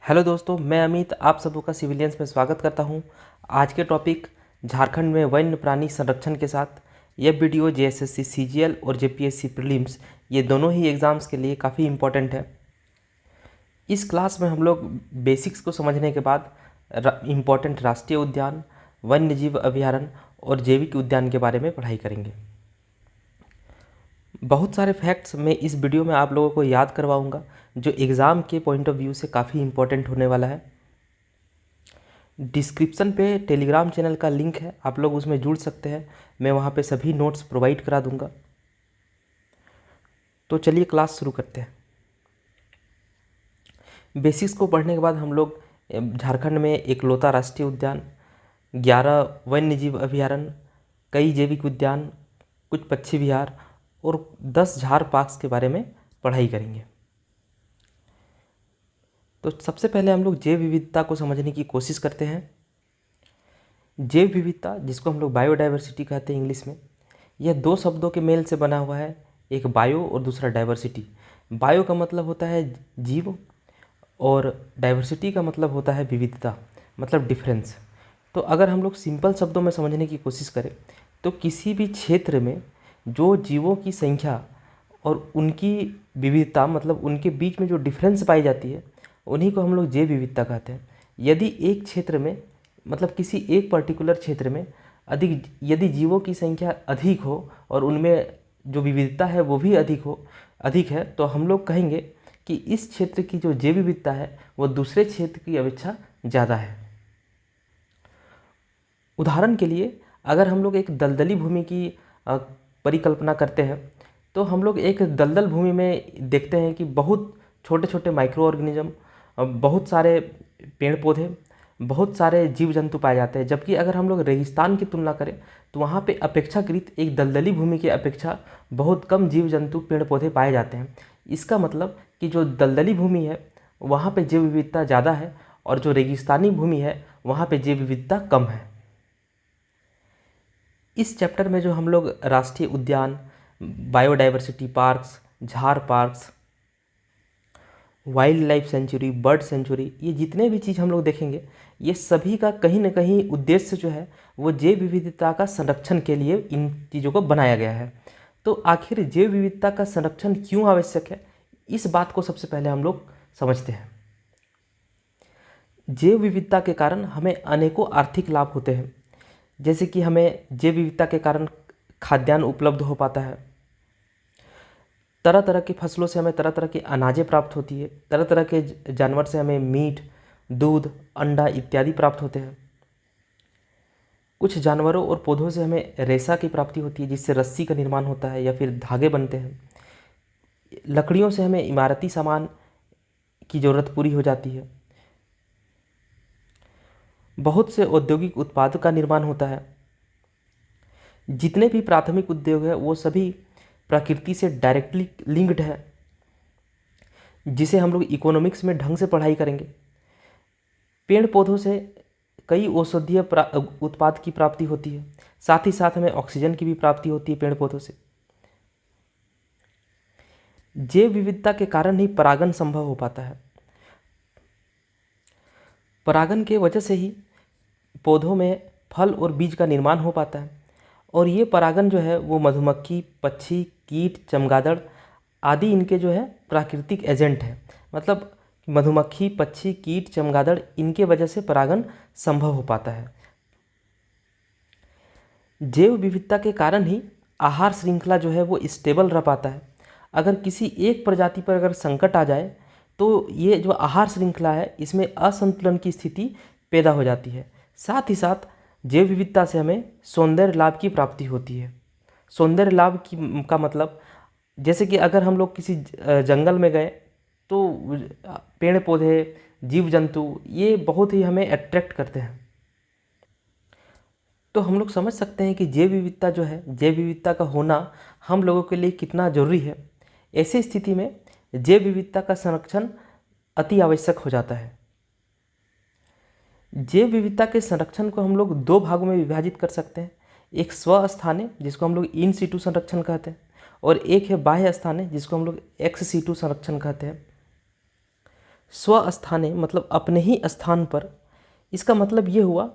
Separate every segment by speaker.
Speaker 1: Hello दोस्तों, मैं अमित आप सबों का सिविलियंस में स्वागत करता हूं। आज के टॉपिक झारखंड में वन्य प्राणी संरक्षण के साथ। यह वीडियो जेएसएससी सीजीएल और जेपीएससी प्रीलिम्स ये दोनों ही एग्ज़ाम्स के लिए काफ़ी इम्पोर्टेंट है। इस क्लास में हम लोग बेसिक्स को समझने के बाद इम्पोर्टेंट राष्ट्रीय उद्यान, वन्य जीव अभयारण्य और जैविक उद्यान के बारे में पढ़ाई करेंगे। बहुत सारे फैक्ट्स मैं इस वीडियो में आप लोगों को याद करवाऊंगा जो एग्ज़ाम के पॉइंट ऑफ व्यू से काफ़ी इम्पोर्टेंट होने वाला है। डिस्क्रिप्शन पे टेलीग्राम चैनल का लिंक है, आप लोग उसमें जुड़ सकते हैं। मैं वहाँ पे सभी नोट्स प्रोवाइड करा दूंगा। तो चलिए क्लास शुरू करते हैं। बेसिक्स को पढ़ने के बाद हम लोग झारखंड में एकलौता राष्ट्रीय उद्यान, 11 वन्य जीव अभयारण्य, कई जैविक उद्यान, कुछ पक्षी विहार और 10 झार पार्क्स के बारे में पढ़ाई करेंगे। तो सबसे पहले हम लोग जैव विविधता को समझने की कोशिश करते हैं। जैव विविधता, जिसको हम लोग बायोडाइवर्सिटी कहते हैं इंग्लिश में, यह दो शब्दों के मेल से बना हुआ है, एक बायो और दूसरा डाइवर्सिटी। बायो का मतलब होता है जीव और डाइवर्सिटी का मतलब होता है विविधता, मतलब डिफरेंस। तो अगर हम लोग सिंपल शब्दों में समझने की कोशिश करें तो किसी भी क्षेत्र में जो जीवों की संख्या और उनकी विविधता, मतलब उनके बीच में जो डिफरेंस पाई जाती है, उन्हीं को हम लोग जैव विविधता कहते हैं। यदि एक क्षेत्र में, मतलब किसी एक पर्टिकुलर क्षेत्र में यदि जीवों की संख्या अधिक हो और उनमें जो विविधता है वो भी अधिक है, तो हम लोग कहेंगे कि इस क्षेत्र की जो जैव विविधता है वो दूसरे क्षेत्र की अपेक्षा ज़्यादा है। उदाहरण के लिए, अगर हम लोग एक दलदली भूमि की परिकल्पना करते हैं तो हम लोग एक दलदल भूमि में देखते हैं कि बहुत छोटे छोटे माइक्रो ऑर्गेनिज्म, बहुत सारे पेड़ पौधे, बहुत सारे जीव जंतु पाए जाते हैं। जबकि अगर हम लोग रेगिस्तान की तुलना करें तो वहाँ पे अपेक्षाकृत एक दलदली भूमि की अपेक्षा बहुत कम जीव जंतु पेड़ पौधे पाए जाते हैं। इसका मतलब कि जो दलदली भूमि है वहाँ पे जैव विविधता ज़्यादा है और जो रेगिस्तानी भूमि है वहाँ पे जैव विविधता कम है। इस चैप्टर में जो हम लोग राष्ट्रीय उद्यान, बायोडाइवर्सिटी पार्क्स, झार parks, wild life sanctuary, bird sanctuary, ये जितने भी चीज़ हम लोग देखेंगे, ये सभी का कहीं ना कहीं उद्देश्य जो है वो जैव विविधता का संरक्षण के लिए इन चीज़ों को बनाया गया है। तो आखिर जैव विविधता का संरक्षण क्यों आवश्यक है, इस बात को सबसे पहले हम लोग समझते हैं। जैव विविधता के कारण हमें अनेकों आर्थिक लाभ होते हैं, जैसे कि हमें जैव विविधता के कारण खाद्यान्न उपलब्ध हो पाता है, तरह तरह की फसलों से हमें तरह तरह की अनाजें प्राप्त होती है, तरह तरह के जानवर से हमें मीट, दूध, अंडा इत्यादि प्राप्त होते हैं। कुछ जानवरों और पौधों से हमें रेशा की प्राप्ति होती है, जिससे रस्सी का निर्माण होता है या फिर धागे बनते हैं। लकड़ियों से हमें इमारती सामान की ज़रूरत पूरी हो जाती है। बहुत से औद्योगिक उत्पाद का निर्माण होता है। जितने भी प्राथमिक उद्योग है वो सभी प्रकृति से डायरेक्टली लिंक्ड है, जिसे हम लोग इकोनॉमिक्स में ढंग से पढ़ाई करेंगे। पेड़ पौधों से कई औषधीय उत्पाद की प्राप्ति होती है, साथ ही साथ हमें ऑक्सीजन की भी प्राप्ति होती है पेड़ पौधों से। जैव विविधता के कारण ही परागण संभव हो पाता है। परागण के वजह से ही पौधों में फल और बीज का निर्माण हो पाता है। और ये परागण जो है वो मधुमक्खी, पक्षी, कीट, चमगादड़ आदि इनके जो है प्राकृतिक एजेंट है। मतलब मधुमक्खी, पक्षी, कीट, चमगादड़, इनके वजह से परागण संभव हो पाता है। जैव विविधता के कारण ही आहार श्रृंखला जो है वो स्टेबल रह पाता है। अगर किसी एक प्रजाति पर अगर संकट आ जाए तो ये जो आहार श्रृंखला है इसमें असंतुलन की स्थिति पैदा हो जाती है। साथ ही साथ जैव विविधता से हमें सौंदर्य लाभ की प्राप्ति होती है। सौंदर्य लाभ का मतलब, जैसे कि अगर हम लोग किसी जंगल में गए तो पेड़ पौधे, जीव जंतु ये बहुत ही हमें अट्रैक्ट करते हैं। तो हम लोग समझ सकते हैं कि जैव विविधता जो है, जैव विविधता का होना हम लोगों के लिए कितना जरूरी है। ऐसी स्थिति में जैव विविधता का संरक्षण अति आवश्यक हो जाता है। जैव विविधता के संरक्षण को हम लोग दो भागों में विभाजित कर सकते हैं। एक स्वस्थानीय, जिसको हम लोग इन सीटू संरक्षण कहते हैं, और एक है बाह्य स्थानीय, जिसको हम लोग एक्स सीटू संरक्षण कहते हैं। स्वस्थाने मतलब अपने ही स्थान पर। इसका मतलब ये हुआ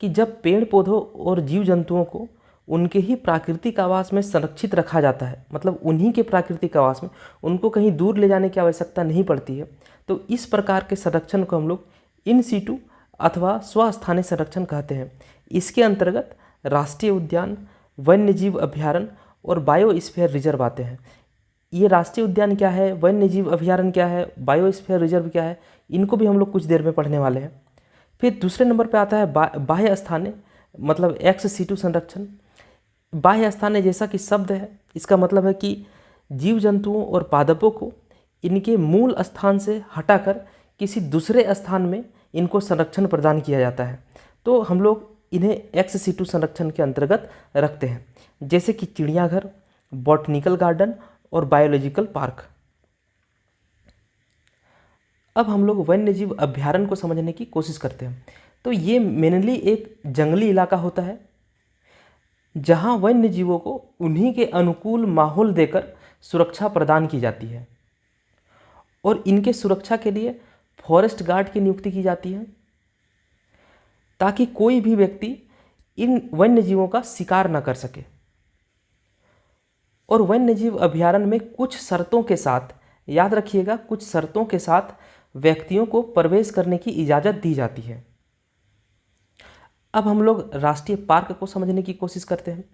Speaker 1: कि जब पेड़ पौधों और जीव जंतुओं को उनके ही प्राकृतिक आवास में संरक्षित रखा जाता है, मतलब उन्हीं के प्राकृतिक आवास में, उनको कहीं दूर ले जाने की आवश्यकता नहीं पड़ती है, तो इस प्रकार के संरक्षण को हम लोग इन सीटू अथवा स्वस्थानीय संरक्षण कहते हैं। इसके अंतर्गत राष्ट्रीय उद्यान, वन्यजीव अभयारण्य और बायोस्फीयर रिजर्व आते हैं। ये राष्ट्रीय उद्यान क्या है, वन्यजीव अभयारण्य क्या है, बायोस्फीयर रिजर्व क्या है, इनको भी हम लोग कुछ देर में पढ़ने वाले हैं। फिर दूसरे नंबर पे आता है बाह्य स्थानीय मतलब एक्स सीटू संरक्षण। बाह्य स्थानीय जैसा कि शब्द है, इसका मतलब है कि जीव जंतुओं और पादपों को इनके मूल स्थान से हटाकर किसी दूसरे स्थान में इनको संरक्षण प्रदान किया जाता है, तो हम लोग इन्हें एक्स सीटू संरक्षण के अंतर्गत रखते हैं, जैसे कि चिड़ियाघर, बॉटनिकल गार्डन और बायोलॉजिकल पार्क। अब हम लोग वन्यजीव अभयारण्य को समझने की कोशिश करते हैं। तो ये मेनली एक जंगली इलाका होता है जहाँ वन्यजीवों को उन्हीं के अनुकूल माहौल देकर सुरक्षा प्रदान की जाती है और इनके सुरक्षा के लिए फॉरेस्ट गार्ड की नियुक्ति की जाती है, ताकि कोई भी व्यक्ति इन वन्यजीवों का शिकार न कर सके। और वन्यजीव अभयारण्य में कुछ शर्तों के साथ, याद रखिएगा, कुछ शर्तों के साथ व्यक्तियों को प्रवेश करने की इजाज़त दी जाती है। अब हम लोग राष्ट्रीय पार्क को समझने की कोशिश करते हैं।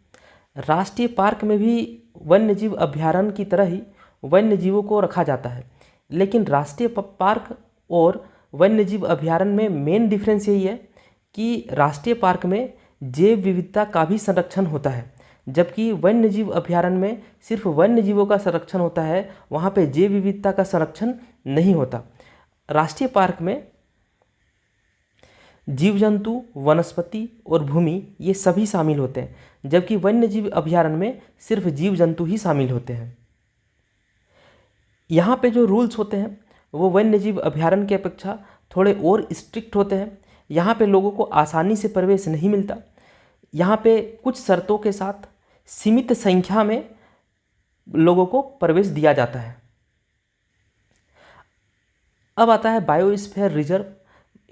Speaker 1: राष्ट्रीय पार्क में भी वन्यजीव अभयारण्य की तरह ही वन्यजीवों को रखा जाता है, लेकिन राष्ट्रीय पार्क और वन्यजीव अभयारण्य में मेन डिफरेंस यही है कि राष्ट्रीय पार्क में जैव विविधता का भी संरक्षण होता है, जबकि वन्यजीव अभयारण्य में सिर्फ वन्यजीवों का संरक्षण होता है, वहाँ पे जैव विविधता का संरक्षण नहीं होता। राष्ट्रीय पार्क में जीव जंतु, वनस्पति और भूमि ये सभी शामिल होते हैं, जबकि वन्यजीव अभयारण्य में सिर्फ जीव जंतु ही शामिल होते हैं। यहाँ पे जो रूल्स होते हैं वो वन्यजीव अभयारण्य की अपेक्षा थोड़े और स्ट्रिक्ट होते हैं। यहाँ पे लोगों को आसानी से प्रवेश नहीं मिलता। यहाँ पे कुछ शर्तों के साथ सीमित संख्या में लोगों को प्रवेश दिया जाता है। अब आता है बायोस्फीयर रिजर्व,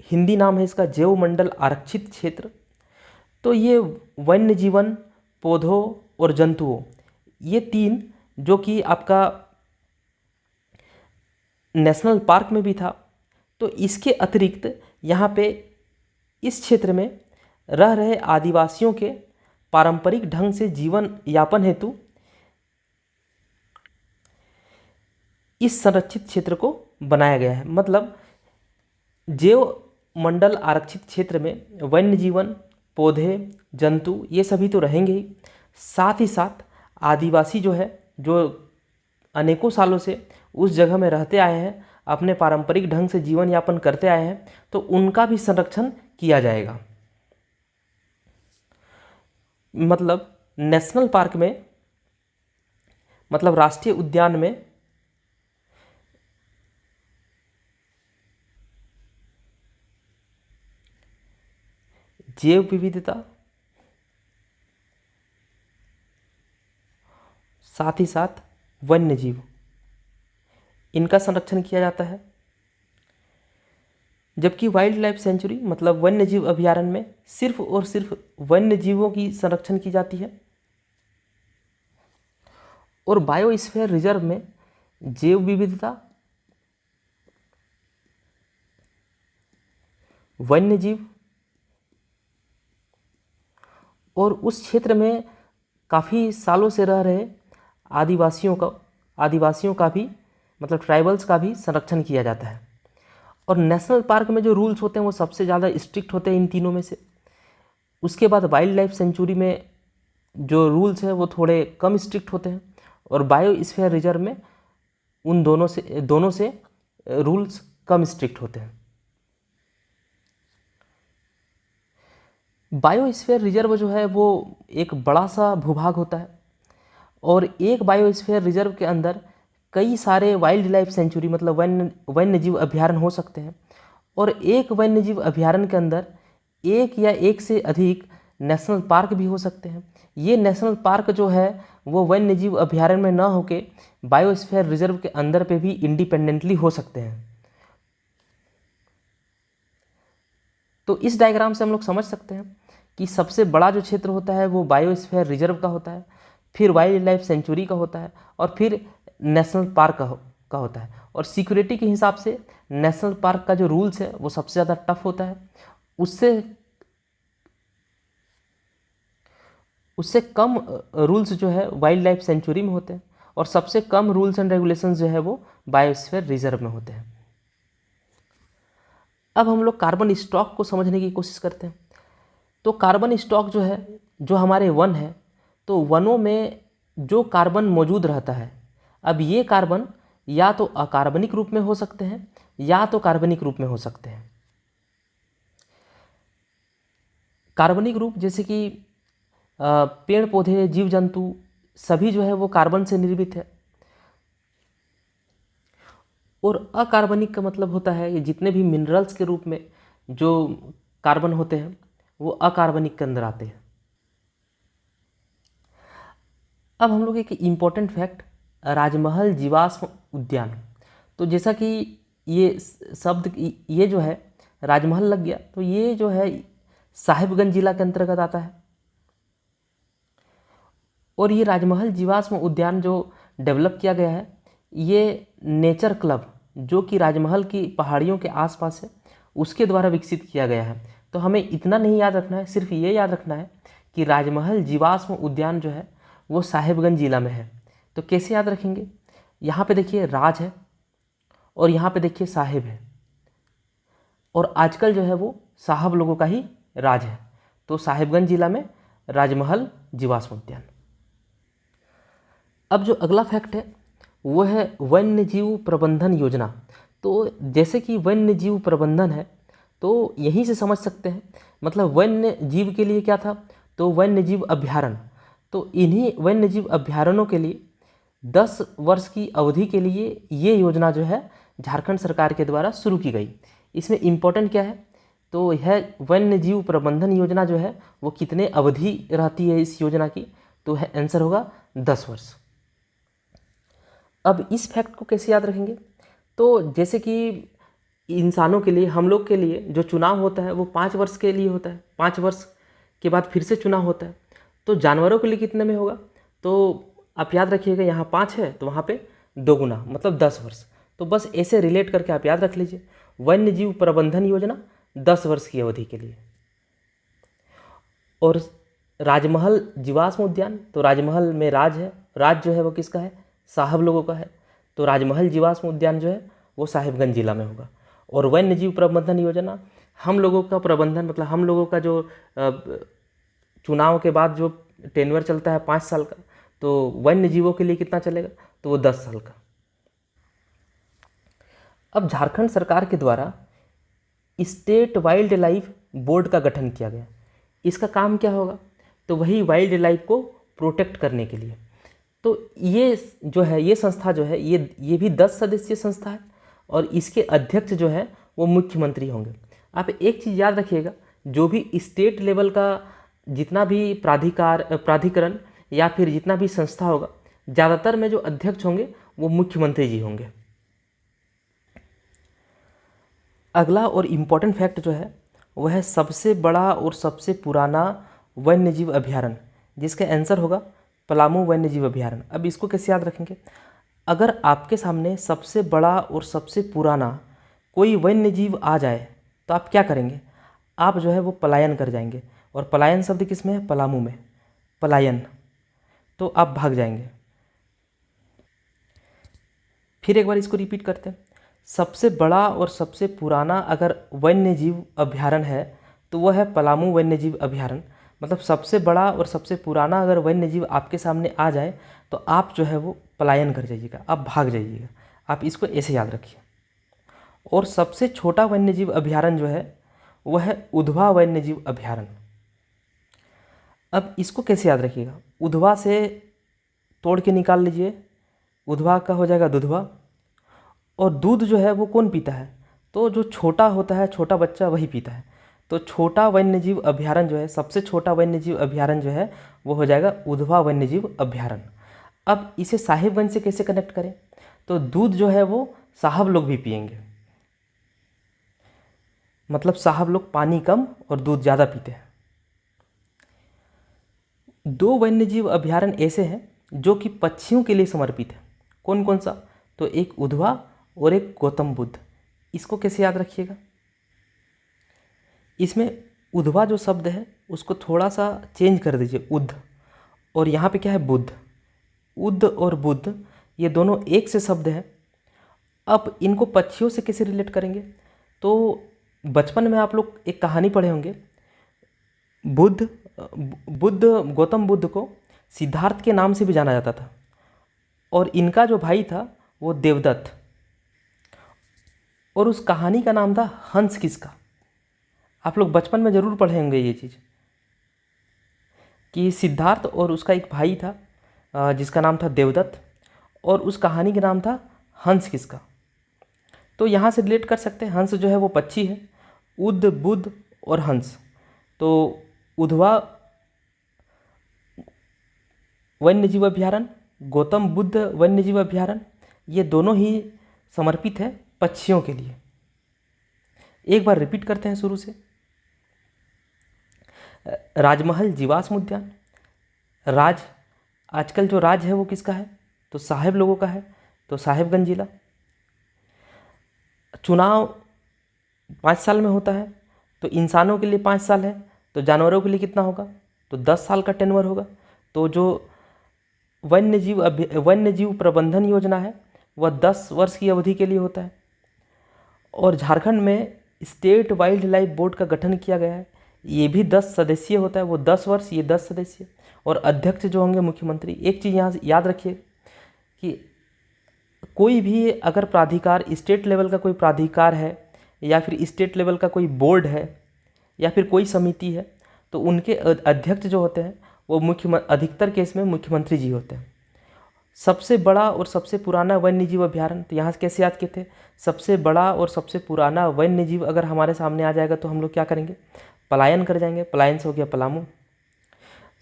Speaker 1: हिंदी नाम है इसका जैवमंडल आरक्षित क्षेत्र। तो ये वन्य जीवन, पौधों और जंतुओं, ये तीन जो कि आपका नेशनल पार्क में भी था, तो इसके अतिरिक्त यहाँ पे इस क्षेत्र में रह रहे आदिवासियों के पारंपरिक ढंग से जीवन यापन हेतु इस संरक्षित क्षेत्र को बनाया गया है। मतलब जैव मंडल आरक्षित क्षेत्र में वन्य जीवन, पौधे, जंतु ये सभी तो रहेंगे ही, साथ ही साथ आदिवासी जो है, जो अनेकों सालों से उस जगह में रहते आए हैं, अपने पारंपरिक ढंग से जीवन यापन करते आए हैं, तो उनका भी संरक्षण किया जाएगा। मतलब नेशनल पार्क में, मतलब राष्ट्रीय उद्यान में जैव विविधता, साथ ही साथ वन्य जीव, इनका संरक्षण किया जाता है। जबकि वाइल्ड लाइफ सेंचुरी मतलब वन्य जीव अभयारण्य में सिर्फ और सिर्फ वन्य जीवों की संरक्षण की जाती है। और बायोस्फीयर रिजर्व में जैव विविधता, वन्य जीव और उस क्षेत्र में काफ़ी सालों से रह रहे आदिवासियों का भी, मतलब ट्राइबल्स का भी संरक्षण किया जाता है। और नेशनल पार्क में जो रूल्स होते हैं वो सबसे ज़्यादा स्ट्रिक्ट होते हैं इन तीनों में से। उसके बाद वाइल्ड लाइफ सेंचुरी में जो रूल्स हैं वो थोड़े कम स्ट्रिक्ट होते हैं, और बायोस्फीयर रिजर्व में उन दोनों से रूल्स कम स्ट्रिक्ट होते हैं। बायोस्फीयर रिजर्व जो है वो एक बड़ा सा भूभाग होता है, और एक बायोस्फीयर रिजर्व के अंदर कई सारे वाइल्ड लाइफ सेंचुरी मतलब वन्य जीव अभयारण्य हो सकते हैं, और एक वन्य जीव अभयारण्य के अंदर एक या एक से अधिक नेशनल पार्क भी हो सकते हैं। ये नेशनल पार्क जो है वो वन्य जीव अभयारण्य में न होके बायोस्फीयर रिजर्व के अंदर पे भी इंडिपेंडेंटली हो सकते हैं। तो इस डायग्राम से हम लोग समझ सकते हैं कि सबसे बड़ा जो क्षेत्र होता है वो बायोस्फीयर रिजर्व का होता है, फिर वाइल्ड लाइफ सेंचुरी का होता है, और फिर नेशनल पार्क का होता है। और सिक्योरिटी के हिसाब से नेशनल पार्क का जो रूल्स है वो सबसे ज़्यादा टफ होता है, उससे कम रूल्स जो है वाइल्ड लाइफ सेंचुरी में होते हैं, और सबसे कम रूल्स एंड रेगुलेशंस जो है वो बायोस्फीयर रिजर्व में होते हैं। अब हम लोग कार्बन स्टॉक को समझने की कोशिश करते हैं। तो कार्बन स्टॉक जो है, जो हमारे वन है, तो वनों में जो कार्बन मौजूद रहता है, अब ये कार्बन या तो अकार्बनिक रूप में हो सकते हैं या तो कार्बनिक रूप में हो सकते हैं। कार्बनिक रूप जैसे कि पेड़ पौधे, जीव जंतु सभी जो है वो कार्बन से निर्मित है, और अकार्बनिक का मतलब होता है कि जितने भी मिनरल्स के रूप में जो कार्बन होते हैं वो अकार्बनिक के अंदर आते हैं। अब हम लोग एक इम्पॉर्टेंट फैक्ट, राजमहल जीवाश्म उद्यान। तो जैसा कि ये शब्द, ये जो है राजमहल लग गया, तो ये जो है साहिबगंज जिला के अंतर्गत आता है। और ये राजमहल जीवाश्म उद्यान जो डेवलप किया गया है, ये नेचर क्लब जो कि राजमहल की पहाड़ियों के आसपास है उसके द्वारा विकसित किया गया है। तो हमें इतना नहीं याद रखना है, सिर्फ ये याद रखना है कि राजमहल जीवाश्म उद्यान जो है वो साहिबगंज जिला में है। तो कैसे याद रखेंगे, यहाँ पे देखिए राज है और यहाँ पे देखिए साहिब है, और आजकल जो है वो साहब लोगों का ही राज है। तो साहिबगंज जिला में राजमहल जीवाश्म उद्यान। अब जो अगला फैक्ट है वो है वन्य जीव प्रबंधन योजना। तो जैसे कि वन्य जीव प्रबंधन है, तो यहीं से समझ सकते हैं, मतलब वन्य जीव के लिए क्या था, तो वन्य जीव अभ्यारण्य। तो इन्हीं वन्य जीव अभ्यारण्यों के लिए 10 वर्ष की अवधि के लिए ये योजना जो है झारखंड सरकार के द्वारा शुरू की गई। इसमें इम्पोर्टेंट क्या है, तो यह वन्य जीव प्रबंधन योजना जो है वो कितने अवधि रहती है इस योजना की, तो है आंसर होगा 10 वर्ष। अब इस फैक्ट को कैसे याद रखेंगे, तो जैसे कि इंसानों के लिए, हम लोग के लिए जो चुनाव होता है वो 5 वर्ष के लिए होता है, 5 वर्ष के बाद फिर से चुनाव होता है। तो जानवरों के लिए कितने में होगा, तो आप याद रखिएगा, यहाँ 5 है तो वहाँ पे 2 गुना, मतलब 10 वर्ष। तो बस ऐसे रिलेट करके आप याद रख लीजिए, वन्य जीव प्रबंधन योजना 10 वर्ष की अवधि के लिए। और राजमहल जीवाश्म उद्यान, तो राजमहल में राज है, राज जो है वो किसका है, साहब लोगों का है। तो राजमहल जीवाश्म उद्यान जो है वो साहिबगंज जिला में होगा। और वन्य जीव प्रबंधन योजना हम लोगों का प्रबंधन, मतलब हम लोगों का जो चुनाव के बाद जो टेन्योर चलता है 5 साल का, तो वन्य जीवों के लिए कितना चलेगा, तो वो 10 साल का। अब झारखंड सरकार के द्वारा स्टेट वाइल्ड लाइफ बोर्ड का गठन किया गया। इसका काम क्या होगा, तो वही वाइल्ड लाइफ को प्रोटेक्ट करने के लिए। तो ये जो है, ये संस्था जो है, ये भी 10 सदस्यीय संस्था है, और इसके अध्यक्ष जो है वो मुख्यमंत्री होंगे। आप एक चीज़ याद रखिएगा, जो भी स्टेट लेवल का जितना भी प्राधिकरण या फिर जितना भी संस्था होगा, ज़्यादातर में जो अध्यक्ष होंगे वो मुख्यमंत्री जी होंगे। अगला और इम्पॉर्टेंट फैक्ट जो है वह है सबसे बड़ा और सबसे पुराना वन्य जीव अभ्यारण्य, जिसका आंसर होगा पलामू वन्य जीव अभ्यारण्य। अब इसको कैसे याद रखेंगे, अगर आपके सामने सबसे बड़ा और सबसे पुराना कोई वन्य जीव आ जाए तो आप क्या करेंगे, आप जो है वो पलायन कर जाएंगे। और पलायन शब्द किस में है, पलामू में, पलायन, तो आप भाग जाएंगे। फिर एक बार इसको रिपीट करते हैं, सबसे बड़ा और सबसे पुराना अगर वन्य जीव अभ्यारण्य है तो वह है पलामू वन्य जीव अभ्यारण्य। मतलब सबसे बड़ा और सबसे पुराना अगर वन्य जीव आपके सामने आ जाए तो आप जो है वो पलायन कर जाइएगा, आप भाग जाइएगा। आप इसको ऐसे याद रखिए। और सबसे छोटा वन्य जीव अभ्यारण्य जो है वह है उधवा वन्य जीव अभ्यारण्य। अब इसको कैसे याद रखिएगा, उधवा से तोड़ के निकाल लीजिए, उधवा का हो जाएगा दुधवा। और दूध जो है वो कौन पीता है, तो जो छोटा होता है, छोटा बच्चा वही पीता है। तो छोटा वन्य जीव अभ्यारण्य जो है, सबसे छोटा वन्य जीव अभ्यारण्य जो है वो हो जाएगा उधवा वन्य जीव अभ्यारण्य। अब इसे साहिबगंज से कैसे कनेक्ट करें, तो दूध जो है वो साहब लोग भी पिएंगे। मतलब साहब लोग पानी कम और दूध ज़्यादा पीते हैं। 2 वन्यजीव अभयारण्य ऐसे हैं जो कि पक्षियों के लिए समर्पित है। कौन कौन सा? तो एक उधवा और एक गौतम बुद्ध। इसको कैसे याद रखिएगा? इसमें उधवा जो शब्द है उसको थोड़ा सा चेंज कर दीजिए, उद्ध, और यहाँ पे क्या है? बुद्ध। उद्ध और बुद्ध ये दोनों एक से शब्द हैं। अब इनको पक्षियों से कैसे रिलेट करेंगे? तो बचपन में आप लोग एक कहानी पढ़े होंगे, गौतम बुद्ध को सिद्धार्थ के नाम से भी जाना जाता था, और इनका जो भाई था वो देवदत्त, और उस कहानी का नाम था हंस किसका। आप लोग बचपन में ज़रूर पढ़े होंगे ये चीज़, कि सिद्धार्थ और उसका एक भाई था जिसका नाम था देवदत्त, और उस कहानी का नाम था हंस किसका। तो यहाँ से रिलेट कर सकते हैं, हंस जो है वो पक्षी है, उद्ध, बुद्ध और हंस। तो उधवा वन्यजीव अभयारण्य, गौतम बुद्ध वन्यजीव अभयारण्य, ये दोनों ही समर्पित है पक्षियों के लिए। एक बार रिपीट करते हैं शुरू से। राजमहल जीवाश्म उद्यान, राज, आजकल जो राज है वो किसका है? तो साहेब लोगों का है, तो साहेबगंज जिला। चुनाव 5 साल में होता है, तो इंसानों के लिए 5 साल है, तो जानवरों के लिए कितना होगा? तो 10 साल का टेन्योर होगा। तो जो वन्यजीव प्रबंधन योजना है वह 10 वर्ष की अवधि के लिए होता है। और झारखंड में स्टेट वाइल्ड लाइफ बोर्ड का गठन किया गया है, ये भी 10 सदस्यीय होता है, वो 10 वर्ष, ये 10 सदस्यीय। और अध्यक्ष जो होंगे मुख्यमंत्री। एक चीज़ यहाँ याद रखिए कि कोई भी अगर प्राधिकार, स्टेट लेवल का कोई प्राधिकार है, या फिर स्टेट लेवल का कोई बोर्ड है, या फिर कोई समिति है, तो उनके अध्यक्ष जो होते हैं वो अधिकतर केस में मुख्यमंत्री जी होते हैं। सबसे बड़ा और सबसे पुराना वन्यजीव अभयारण्य, तो यहाँ से कैसे याद किए थे? सबसे बड़ा और सबसे पुराना वन्यजीव अगर हमारे सामने आ जाएगा तो हम लोग क्या करेंगे? पलायन कर जाएंगे। पलायन से हो गया पलामू।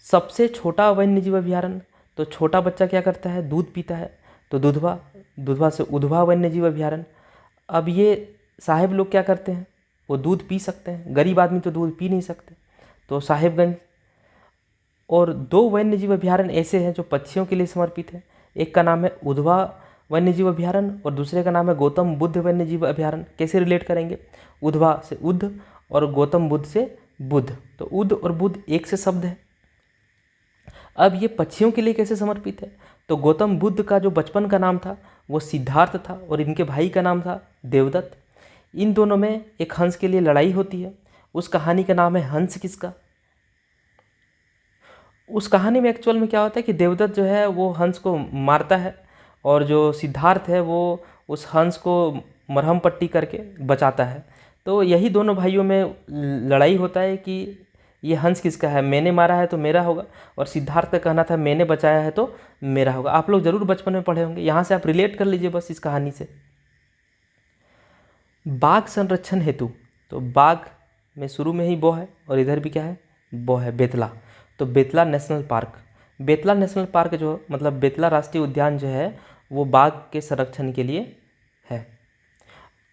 Speaker 1: सबसे छोटा वन्यजीव अभयारण्य, तो छोटा बच्चा क्या करता है? दूध पीता है, तो दुधवा। दुधवा से उधवा वन्यजीव अभयारण्य। अब ये साहेब लोग क्या करते हैं? वो दूध पी सकते हैं, गरीब आदमी तो दूध पी नहीं सकते, तो साहेबगंज। और 2 वन्यजीव अभयारण्य ऐसे हैं जो पक्षियों के लिए समर्पित है। एक का नाम है उधवा वन्यजीव अभयारण्य और दूसरे का नाम है गौतम बुद्ध वन्यजीव अभयारण्य। कैसे रिलेट करेंगे? उधवा से उद्ध और गौतम बुद्ध से बुद्ध, तो उद्ध और बुद्ध एक से शब्द है। अब ये पक्षियों के लिए कैसे समर्पित है? तो गौतम बुद्ध का जो बचपन का नाम था वो सिद्धार्थ था, और इनके भाई का नाम था देवदत्त। इन दोनों में एक हंस के लिए लड़ाई होती है। उस कहानी का नाम है हंस किसका। उस कहानी में एक्चुअल में क्या होता है कि देवदत्त जो है वो हंस को मारता है, और जो सिद्धार्थ है वो उस हंस को मरहम पट्टी करके बचाता है। तो यही दोनों भाइयों में लड़ाई होता है कि ये हंस किसका है, मैंने मारा है तो मेरा होगा, और सिद्धार्थ का कहना था मैंने बचाया है तो मेरा होगा। आप लोग ज़रूर बचपन में पढ़े होंगे, यहाँ से आप रिलेट कर लीजिए बस इस कहानी से। बाघ संरक्षण हेतु, तो बाघ में शुरू में ही बो है और इधर भी क्या है? बो है, बेतला। तो Betla national park, Betla national park जो मतलब बेतला राष्ट्रीय उद्यान जो है वो बाघ के संरक्षण के लिए है।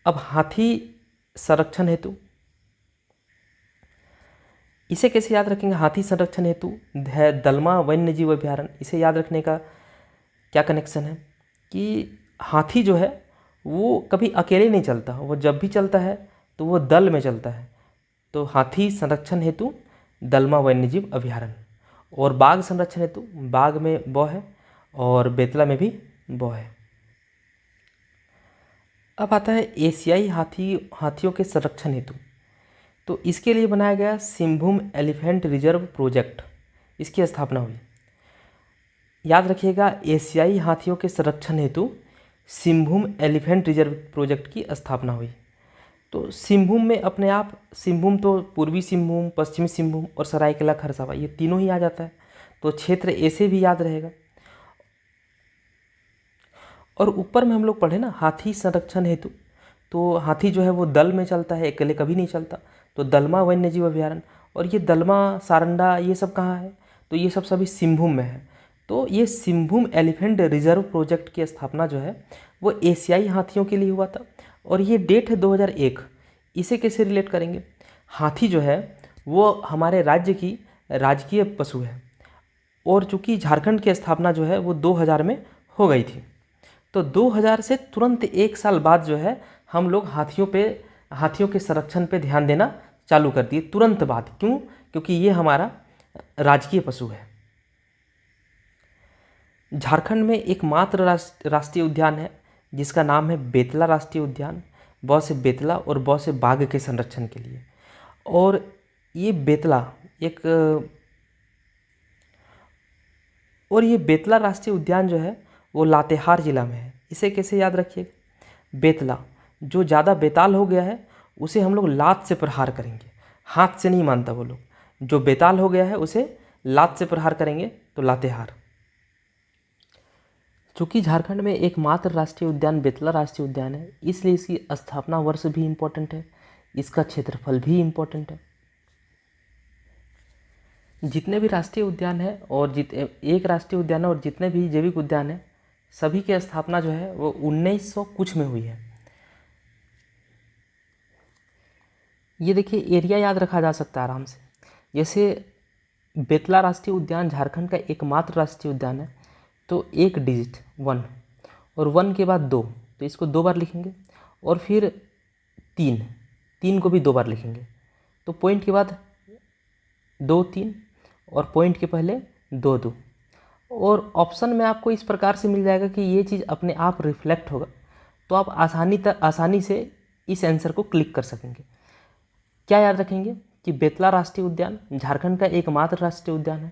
Speaker 1: अब हाथी संरक्षण हेतु, इसे कैसे याद रखेंगे? हाथी संरक्षण हेतु है दलमा वन्यजीव अभयारण्य। इसे याद रखने का क्या कनेक्शन है कि हाथी जो है वो कभी अकेले नहीं चलता, वो जब भी चलता है तो वो दल में चलता है। तो हाथी संरक्षण हेतु दलमा वन्यजीव अभयारण्य। और बाघ संरक्षण हेतु बाघ में बो है और बेतला में भी बो है। अब आता है एशियाई हाथियों के संरक्षण हेतु। तो इसके लिए बनाया गया सिंहभूम एलिफेंट रिजर्व प्रोजेक्ट, इसकी स्थापना हुई। याद रखिएगा, एशियाई हाथियों के संरक्षण हेतु सिंहभूम एलिफेंट रिजर्व प्रोजेक्ट की स्थापना हुई। तो सिंहभूम में अपने आप, सिंहभूम तो पूर्वी सिंहभूम, पश्चिमी सिंहभूम और सरायकेला खरसावां ये तीनों ही आ जाता है, तो क्षेत्र ऐसे भी याद रहेगा। और ऊपर में हम लोग पढ़े ना हाथी संरक्षण हेतु, तो हाथी जो है वो दल में चलता है, अकेले कभी नहीं चलता। तो दलमा वन्यजीव अभयारण्य, और ये दलमा, सारंडा, ये सब कहाँ है? तो ये सब सभी सिंहभूम में है। तो ये सिंहभूम एलिफेंट रिजर्व प्रोजेक्ट की स्थापना जो है वो एशियाई हाथियों के लिए हुआ था, और ये डेट है 2001। इसे कैसे रिलेट करेंगे? हाथी जो है वो हमारे राज्य की राजकीय पशु है, और चूँकि झारखंड की स्थापना जो है वो 2000 में हो गई थी, तो 2000 से तुरंत 1 साल बाद जो है हम लोग हाथियों के संरक्षण पे ध्यान देना चालू कर दिए तुरंत बाद। क्यों? क्योंकि ये हमारा राजकीय पशु है। झारखंड में एकमात्र राष्ट्रीय उद्यान है जिसका नाम है बेतला राष्ट्रीय उद्यान, ब से बेतला और ब से बाघ के संरक्षण के लिए। और ये बेतला राष्ट्रीय उद्यान जो है वो लातेहार जिला में है। इसे कैसे याद रखिएगा? बेतला, जो ज़्यादा बेताल हो गया है उसे हम लोग लात से प्रहार करेंगे, हाथ से नहीं मानता वो लोग। जो बेताल हो गया है उसे लात से प्रहार करेंगे, तो लातेहार। चूँकि झारखंड में एकमात्र राष्ट्रीय उद्यान बेतला राष्ट्रीय उद्यान है, इसलिए इसकी स्थापना वर्ष भी इम्पोर्टेंट है, इसका क्षेत्रफल भी इम्पोर्टेंट है। जितने भी राष्ट्रीय उद्यान है और एक राष्ट्रीय उद्यान है और जितने भी जैविक उद्यान है, सभी की स्थापना जो है वो 1900 कुछ में हुई है। ये देखिए, एरिया याद रखा जा सकता है आराम से। जैसे बेतला राष्ट्रीय उद्यान झारखंड का एकमात्र राष्ट्रीय उद्यान है, तो 1 डिजिट 1 और 1 के बाद 2, तो इसको 2 बार लिखेंगे, और फिर 3 को भी 2 बार लिखेंगे, तो पॉइंट के बाद 2 3 और पॉइंट के पहले 2 2। और ऑप्शन में आपको इस प्रकार से मिल जाएगा कि ये चीज़ अपने आप रिफ्लेक्ट होगा, तो आप आसानी से इस आंसर को क्लिक कर सकेंगे। क्या याद रखेंगे कि बेतला राष्ट्रीय उद्यान झारखंड का एकमात्र राष्ट्रीय उद्यान है,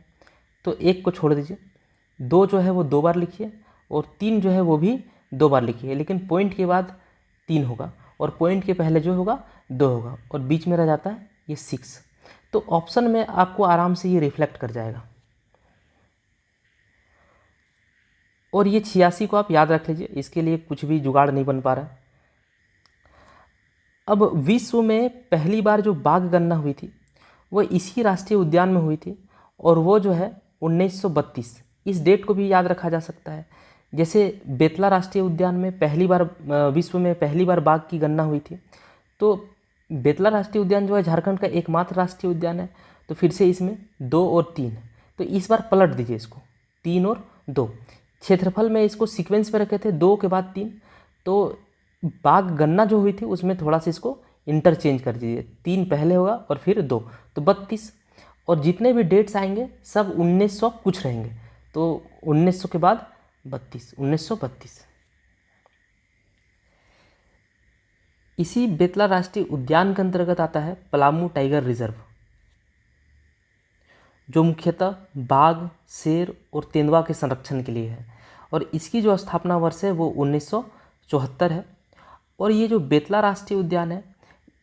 Speaker 1: तो 1 को छोड़ दीजिए, 2 जो है वो 2 बार लिखिए, और 3 जो है वो भी 2 बार लिखिए, लेकिन पॉइंट के बाद 3 होगा और पॉइंट के पहले जो होगा 2 होगा, और बीच में रह जाता है ये 6। तो ऑप्शन में आपको आराम से ये रिफ्लेक्ट कर जाएगा। और ये 86 को आप याद रख लीजिए, इसके लिए कुछ भी जुगाड़ नहीं बन पा रहा है। अब विश्व में पहली बार जो बाघ गणना हुई थी वो इसी राष्ट्रीय उद्यान में हुई थी, और वो जो है 1932। इस डेट को भी याद रखा जा सकता है। जैसे बेतला राष्ट्रीय उद्यान में विश्व में पहली बार बाघ की गणना हुई थी, तो बेतला राष्ट्रीय उद्यान जो है झारखंड का एकमात्र राष्ट्रीय उद्यान है, तो फिर से इसमें 2 और 3, तो इस बार पलट दीजिए इसको, 3 और 2। क्षेत्रफल में इसको सीक्वेंस में रखे थे, 2 के बाद 3, तो बाघ गणना जो हुई थी उसमें थोड़ा सा इसको इंटरचेंज कर दीजिए, 3 पहले होगा और फिर 2, तो 32। और जितने भी डेट्स आएंगे सब 1900 कुछ रहेंगे, तो 1900 के बाद 32, 1932। इसी बेतला राष्ट्रीय उद्यान के अंतर्गत आता है पलामू टाइगर रिजर्व, जो मुख्यतः बाघ, शेर और तेंदुआ के संरक्षण के लिए है, और इसकी जो स्थापना वर्ष है वो 1974 है। और ये जो बेतला राष्ट्रीय उद्यान है,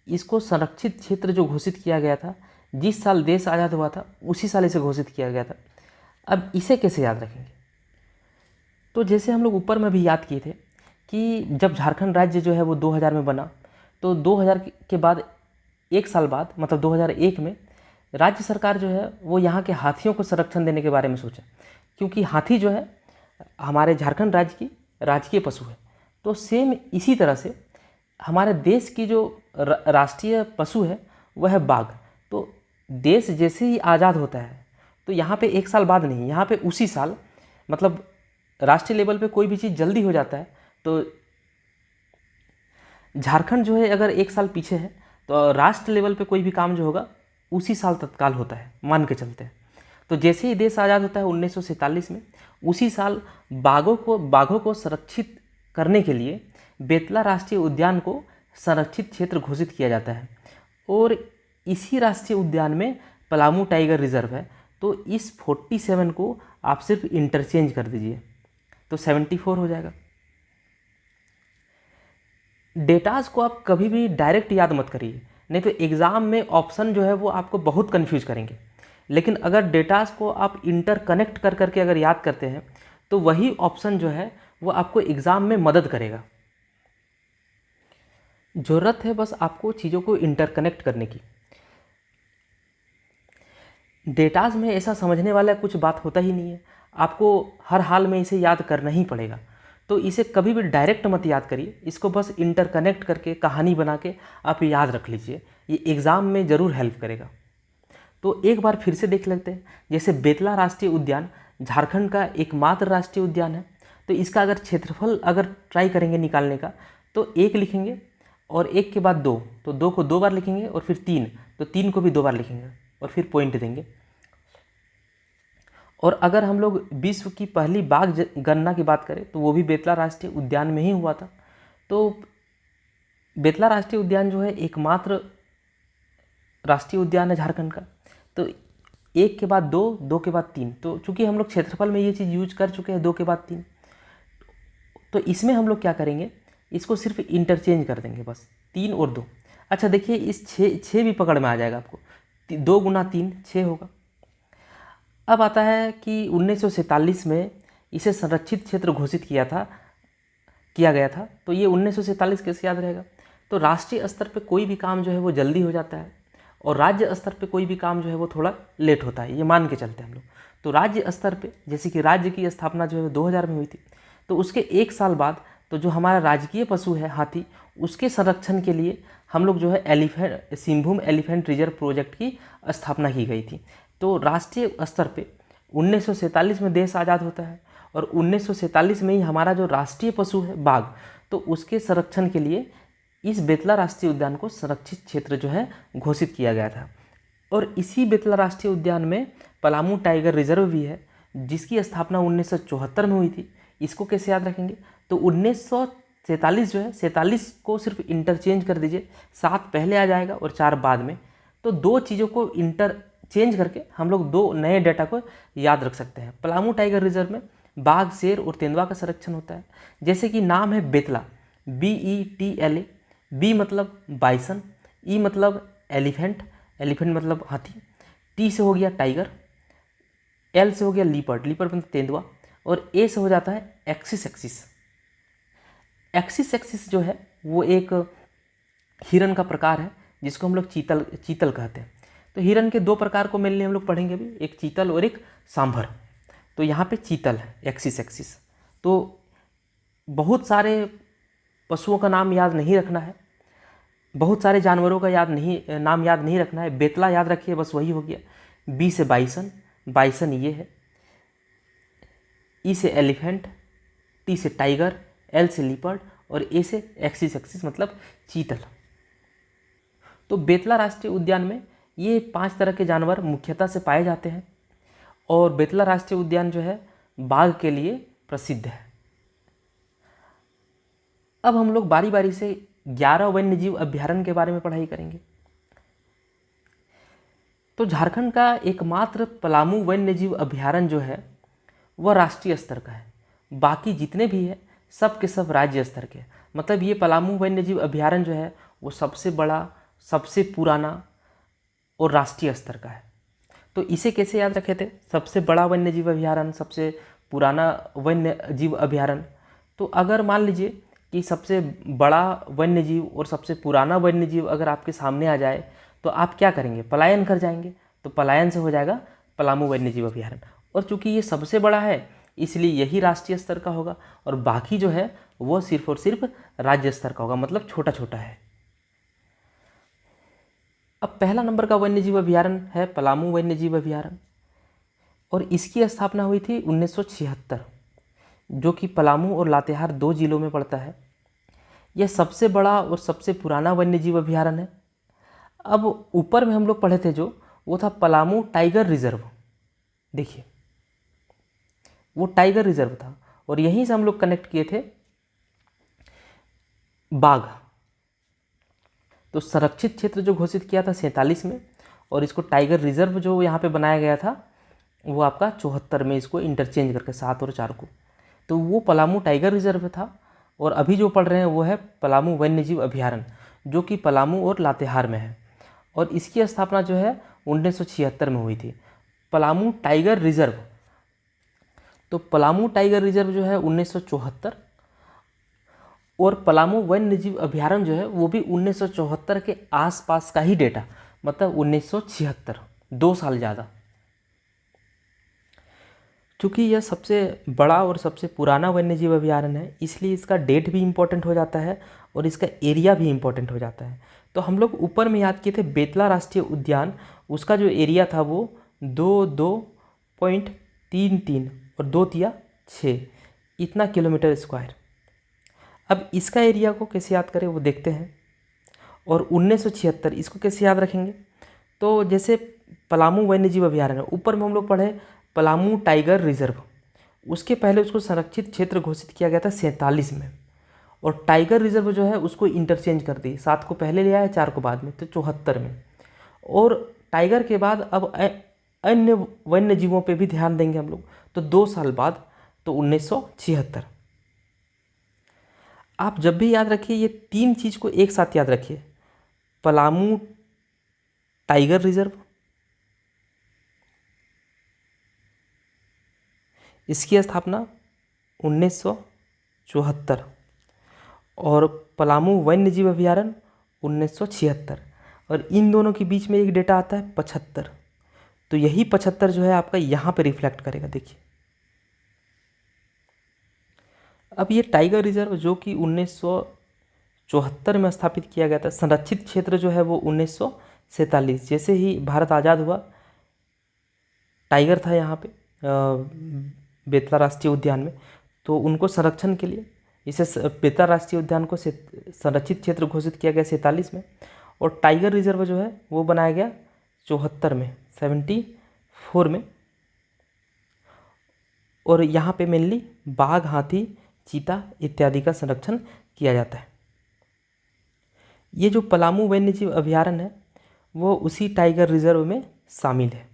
Speaker 1: इसको संरक्षित क्षेत्र जो घोषित किया गया था, जिस साल देश आज़ाद हुआ था उसी साल इसे घोषित किया गया था। अब इसे कैसे याद रखेंगे? तो जैसे हम लोग ऊपर में भी याद किए थे कि जब झारखंड राज्य जो है वो 2000 में बना, तो 2000 के बाद 1 साल बाद मतलब 2001 में राज्य सरकार जो है वो यहाँ के हाथियों को संरक्षण देने के बारे में सोचा, क्योंकि हाथी जो है हमारे झारखंड राज्य की राजकीय पशु है। तो सेम इसी तरह से हमारे देश की जो राष्ट्रीय पशु है वह है बाघ। तो देश जैसे ही आज़ाद होता है, तो यहाँ पे 1 साल बाद नहीं, यहाँ पे उसी साल, मतलब राष्ट्रीय लेवल पे कोई भी चीज़ जल्दी हो जाता है, तो झारखंड जो है अगर 1 साल पीछे है, तो राष्ट्र लेवल पे कोई भी काम जो होगा उसी साल तत्काल होता है, मान के चलते हैं। तो जैसे ही देश आज़ाद होता है 1947 में, उसी साल बाघों को संरक्षित करने के लिए बेतला राष्ट्रीय उद्यान को संरक्षित क्षेत्र घोषित किया जाता है। और इसी राष्ट्रीय उद्यान में पलामू टाइगर रिजर्व है, तो इस 47 को आप सिर्फ इंटरचेंज कर दीजिए, तो 74 हो जाएगा। डेटाज को आप कभी भी डायरेक्ट याद मत करिए, नहीं तो एग्ज़ाम में ऑप्शन जो है वो आपको बहुत कन्फ्यूज करेंगे। लेकिन अगर डेटाज को आप इंटरकनेक्ट कर करके अगर याद करते हैं, तो वही ऑप्शन जो है वो आपको एग्ज़ाम में मदद करेगा। ज़रूरत है बस आपको चीज़ों को इंटरकनेक्ट करने की। डेटाज में ऐसा समझने वाला कुछ बात होता ही नहीं है, आपको हर हाल में इसे याद करना ही पड़ेगा। तो इसे कभी भी डायरेक्ट मत याद करिए, इसको बस इंटरकनेक्ट करके कहानी बना के आप याद रख लीजिए, ये एग्ज़ाम में ज़रूर हेल्प करेगा। तो एक बार फिर से देख लेते हैं। जैसे बेतला राष्ट्रीय उद्यान झारखंड का एकमात्र राष्ट्रीय उद्यान है, तो इसका अगर क्षेत्रफल अगर ट्राई करेंगे निकालने का तो 1 लिखेंगे और 1 के बाद 2, तो 2 को 2 बार लिखेंगे और फिर 3, तो 3 को भी 2 बार लिखेंगे और फिर पॉइंट देंगे। और अगर हम लोग विश्व की पहली बाघ गणना की बात करें तो वो भी बेतला राष्ट्रीय उद्यान में ही हुआ था। तो बेतला राष्ट्रीय उद्यान जो है एकमात्र राष्ट्रीय उद्यान है झारखंड का। तो 1 के बाद 2, 2 के बाद 3, तो चूंकि हम लोग क्षेत्रफल में ये चीज़ यूज कर चुके हैं 2 के बाद 3, तो इसमें हम लोग क्या करेंगे, इसको सिर्फ इंटरचेंज कर देंगे बस 3 और 2। अच्छा देखिए इस 6 भी पकड़ में आ जाएगा आपको, 2 गुना 3 6 होगा। अब आता है कि 1947 में इसे संरक्षित क्षेत्र घोषित किया गया था। तो ये 1947 कैसे याद रहेगा, तो राष्ट्रीय स्तर पे कोई भी काम जो है वो जल्दी हो जाता है और राज्य स्तर पे कोई भी काम जो है वो थोड़ा लेट होता है, ये मान के चलते हैं हम लोग। तो राज्य स्तर पे जैसे कि राज्य की स्थापना जो है 2000 में हुई थी, तो उसके 1 साल बाद तो जो हमारा राजकीय पशु है हाथी, उसके संरक्षण के लिए हम लोग जो है सिंहभूम एलिफेंट रिजर्व प्रोजेक्ट की स्थापना की गई थी। तो राष्ट्रीय स्तर पे 1947 में देश आज़ाद होता है और 1947 में ही हमारा जो राष्ट्रीय पशु है बाघ, तो उसके संरक्षण के लिए इस बेतला राष्ट्रीय उद्यान को संरक्षित क्षेत्र जो है घोषित किया गया था। और इसी बेतला राष्ट्रीय उद्यान में पलामू टाइगर रिजर्व भी है, जिसकी स्थापना 1974 में हुई थी। इसको कैसे याद रखेंगे, तो 1947 जो है 47 को सिर्फ इंटरचेंज कर दीजिए, 7 पहले आ जाएगा और 4 बाद में। तो 2 चीज़ों को इंटरचेंज करके हम लोग 2 नए डेटा को याद रख सकते हैं। पलामू टाइगर रिजर्व में बाघ, शेर और तेंदुआ का संरक्षण होता है। जैसे कि नाम है बेतला, BETLA, बी मतलब बाइसन, ई मतलब एलिफेंट मतलब हाथी, टी से हो गया टाइगर, एल से हो गया लीपर्ड मतलब तेंदुआ, और ए से हो जाता है एक्सिस। एक्सिस जो है वो एक हिरन का प्रकार है जिसको हम लोग चीतल कहते हैं। तो हिरन के 2 प्रकार को मेनली हम लोग पढ़ेंगे अभी, एक चीतल और एक सांभर। तो यहाँ पे चीतल है एक्सिस। तो बहुत सारे पशुओं का नाम याद नहीं रखना है, बहुत सारे जानवरों का नाम याद नहीं रखना है, बेतला याद रखिए बस वही हो गया। बी से बाइसन ये है, ई से एलिफेंट, टी से टाइगर, एल से लीपर्ड और ए से एक्सिस मतलब चीतल। तो बेतला राष्ट्रीय उद्यान में ये 5 तरह के जानवर मुख्यतः से पाए जाते हैं और बेतला राष्ट्रीय उद्यान जो है बाघ के लिए प्रसिद्ध है। अब हम लोग बारी बारी से 11 वन्यजीव अभ्यारण्य के बारे में पढ़ाई करेंगे। तो झारखंड का एकमात्र पलामू वन्यजीव अभ्यारण्य जो है वह राष्ट्रीय स्तर का है, बाकी जितने भी है सब के सब राज्य स्तर के। मतलब ये पलामू वन्यजीव अभ्यारण्य जो है वो सबसे बड़ा, सबसे पुराना और राष्ट्रीय स्तर का है। तो इसे कैसे याद रखे थे, सबसे बड़ा वन्यजीव अभ्यारण्य, सबसे पुराना वन्यजीव अभ्यारण्य। तो अगर मान लीजिए कि सबसे बड़ा वन्यजीव और सबसे पुराना वन्यजीव अगर आपके सामने आ जाए तो आप क्या करेंगे, पलायन कर जाएंगे। तो पलायन से हो जाएगा पलामू वन्यजीव अभ्यारण्य। और चूंकि ये सबसे बड़ा है इसलिए यही राष्ट्रीय स्तर का होगा और बाकी जो है वो सिर्फ और सिर्फ राज्य स्तर का होगा, मतलब छोटा छोटा है। अब पहला नंबर का वन्यजीव अभ्यारण्य है पलामू वन्यजीव अभ्यारण्य और इसकी स्थापना हुई थी 1976, जो कि पलामू और लातेहार 2 जिलों में पड़ता है। यह सबसे बड़ा और सबसे पुराना वन्यजीव अभ्यारण्य है। अब ऊपर में हम लोग पढ़े थे जो, वो था पलामू टाइगर रिजर्व। देखिए वो टाइगर रिजर्व था और यहीं से हम लोग कनेक्ट किए थे बाघ। तो संरक्षित क्षेत्र जो घोषित किया था 47 में और इसको टाइगर रिजर्व जो यहाँ पे बनाया गया था वो आपका 74 में, इसको इंटरचेंज करके 7 और 4 को। तो वो पलामू टाइगर रिजर्व था और अभी जो पढ़ रहे हैं वो है पलामू वन्यजीव अभ्यारण्य जो कि पलामू और लातेहार में है और इसकी स्थापना जो है 1976 में हुई थी। पलामू टाइगर रिजर्व, तो पलामू टाइगर रिजर्व जो है 1974 और पलामू वन्यजीव अभ्यारण्य जो है वो भी 1974 के आसपास का ही डेटा, मतलब 1976, 2 साल ज़्यादा। चूँकि यह सबसे बड़ा और सबसे पुराना वन्यजीव अभयारण्य है, इसलिए इसका डेट भी इम्पोर्टेंट हो जाता है और इसका एरिया भी इम्पोर्टेंट हो जाता है। तो हम लोग ऊपर में याद किए थे बेतला राष्ट्रीय उद्यान, उसका जो एरिया था वो 22.33 और 2 तिया 6 इतना किलोमीटर स्क्वायर। अब इसका एरिया को कैसे याद करें वो देखते हैं। और 1976 इसको कैसे याद रखेंगे, तो जैसे पलामू वन्यजीव अभयारण्य ऊपर में हम लोग पढ़े पलामू टाइगर रिजर्व, उसके पहले उसको संरक्षित क्षेत्र घोषित किया गया था 47 में, और टाइगर रिजर्व जो है उसको इंटरचेंज कर दी, 7 को पहले ले आया 4 को बाद में, तो 74 में। और टाइगर के बाद अब अन्य वन्य जीवों पे भी ध्यान देंगे हम लोग, तो 2 साल बाद, तो 1976। आप जब भी याद रखिए ये 3 चीज़ को एक साथ याद रखिए, पलामू टाइगर रिजर्व, इसकी स्थापना 1974, और पलामू वन्यजीव अभयारण्य 1976, और इन दोनों के बीच में एक डेटा आता है 75। तो यही 75 जो है आपका यहाँ पे रिफ्लेक्ट करेगा। देखिए अब ये टाइगर रिजर्व जो कि 1974 में स्थापित किया गया था, संरक्षित क्षेत्र जो है वो 1947, जैसे ही भारत आज़ाद हुआ टाइगर था यहाँ पे बेतला राष्ट्रीय उद्यान में, तो उनको संरक्षण के लिए इसे बेतला राष्ट्रीय उद्यान को संरक्षित क्षेत्र घोषित किया गया 47 में, और टाइगर रिजर्व जो है वो बनाया गया 74 में, 74 में। और यहाँ पे मेनली बाघ, हाथी, चीता इत्यादि का संरक्षण किया जाता है। ये जो पलामू वन्यजीव अभयारण्य है वो उसी टाइगर रिजर्व में शामिल है।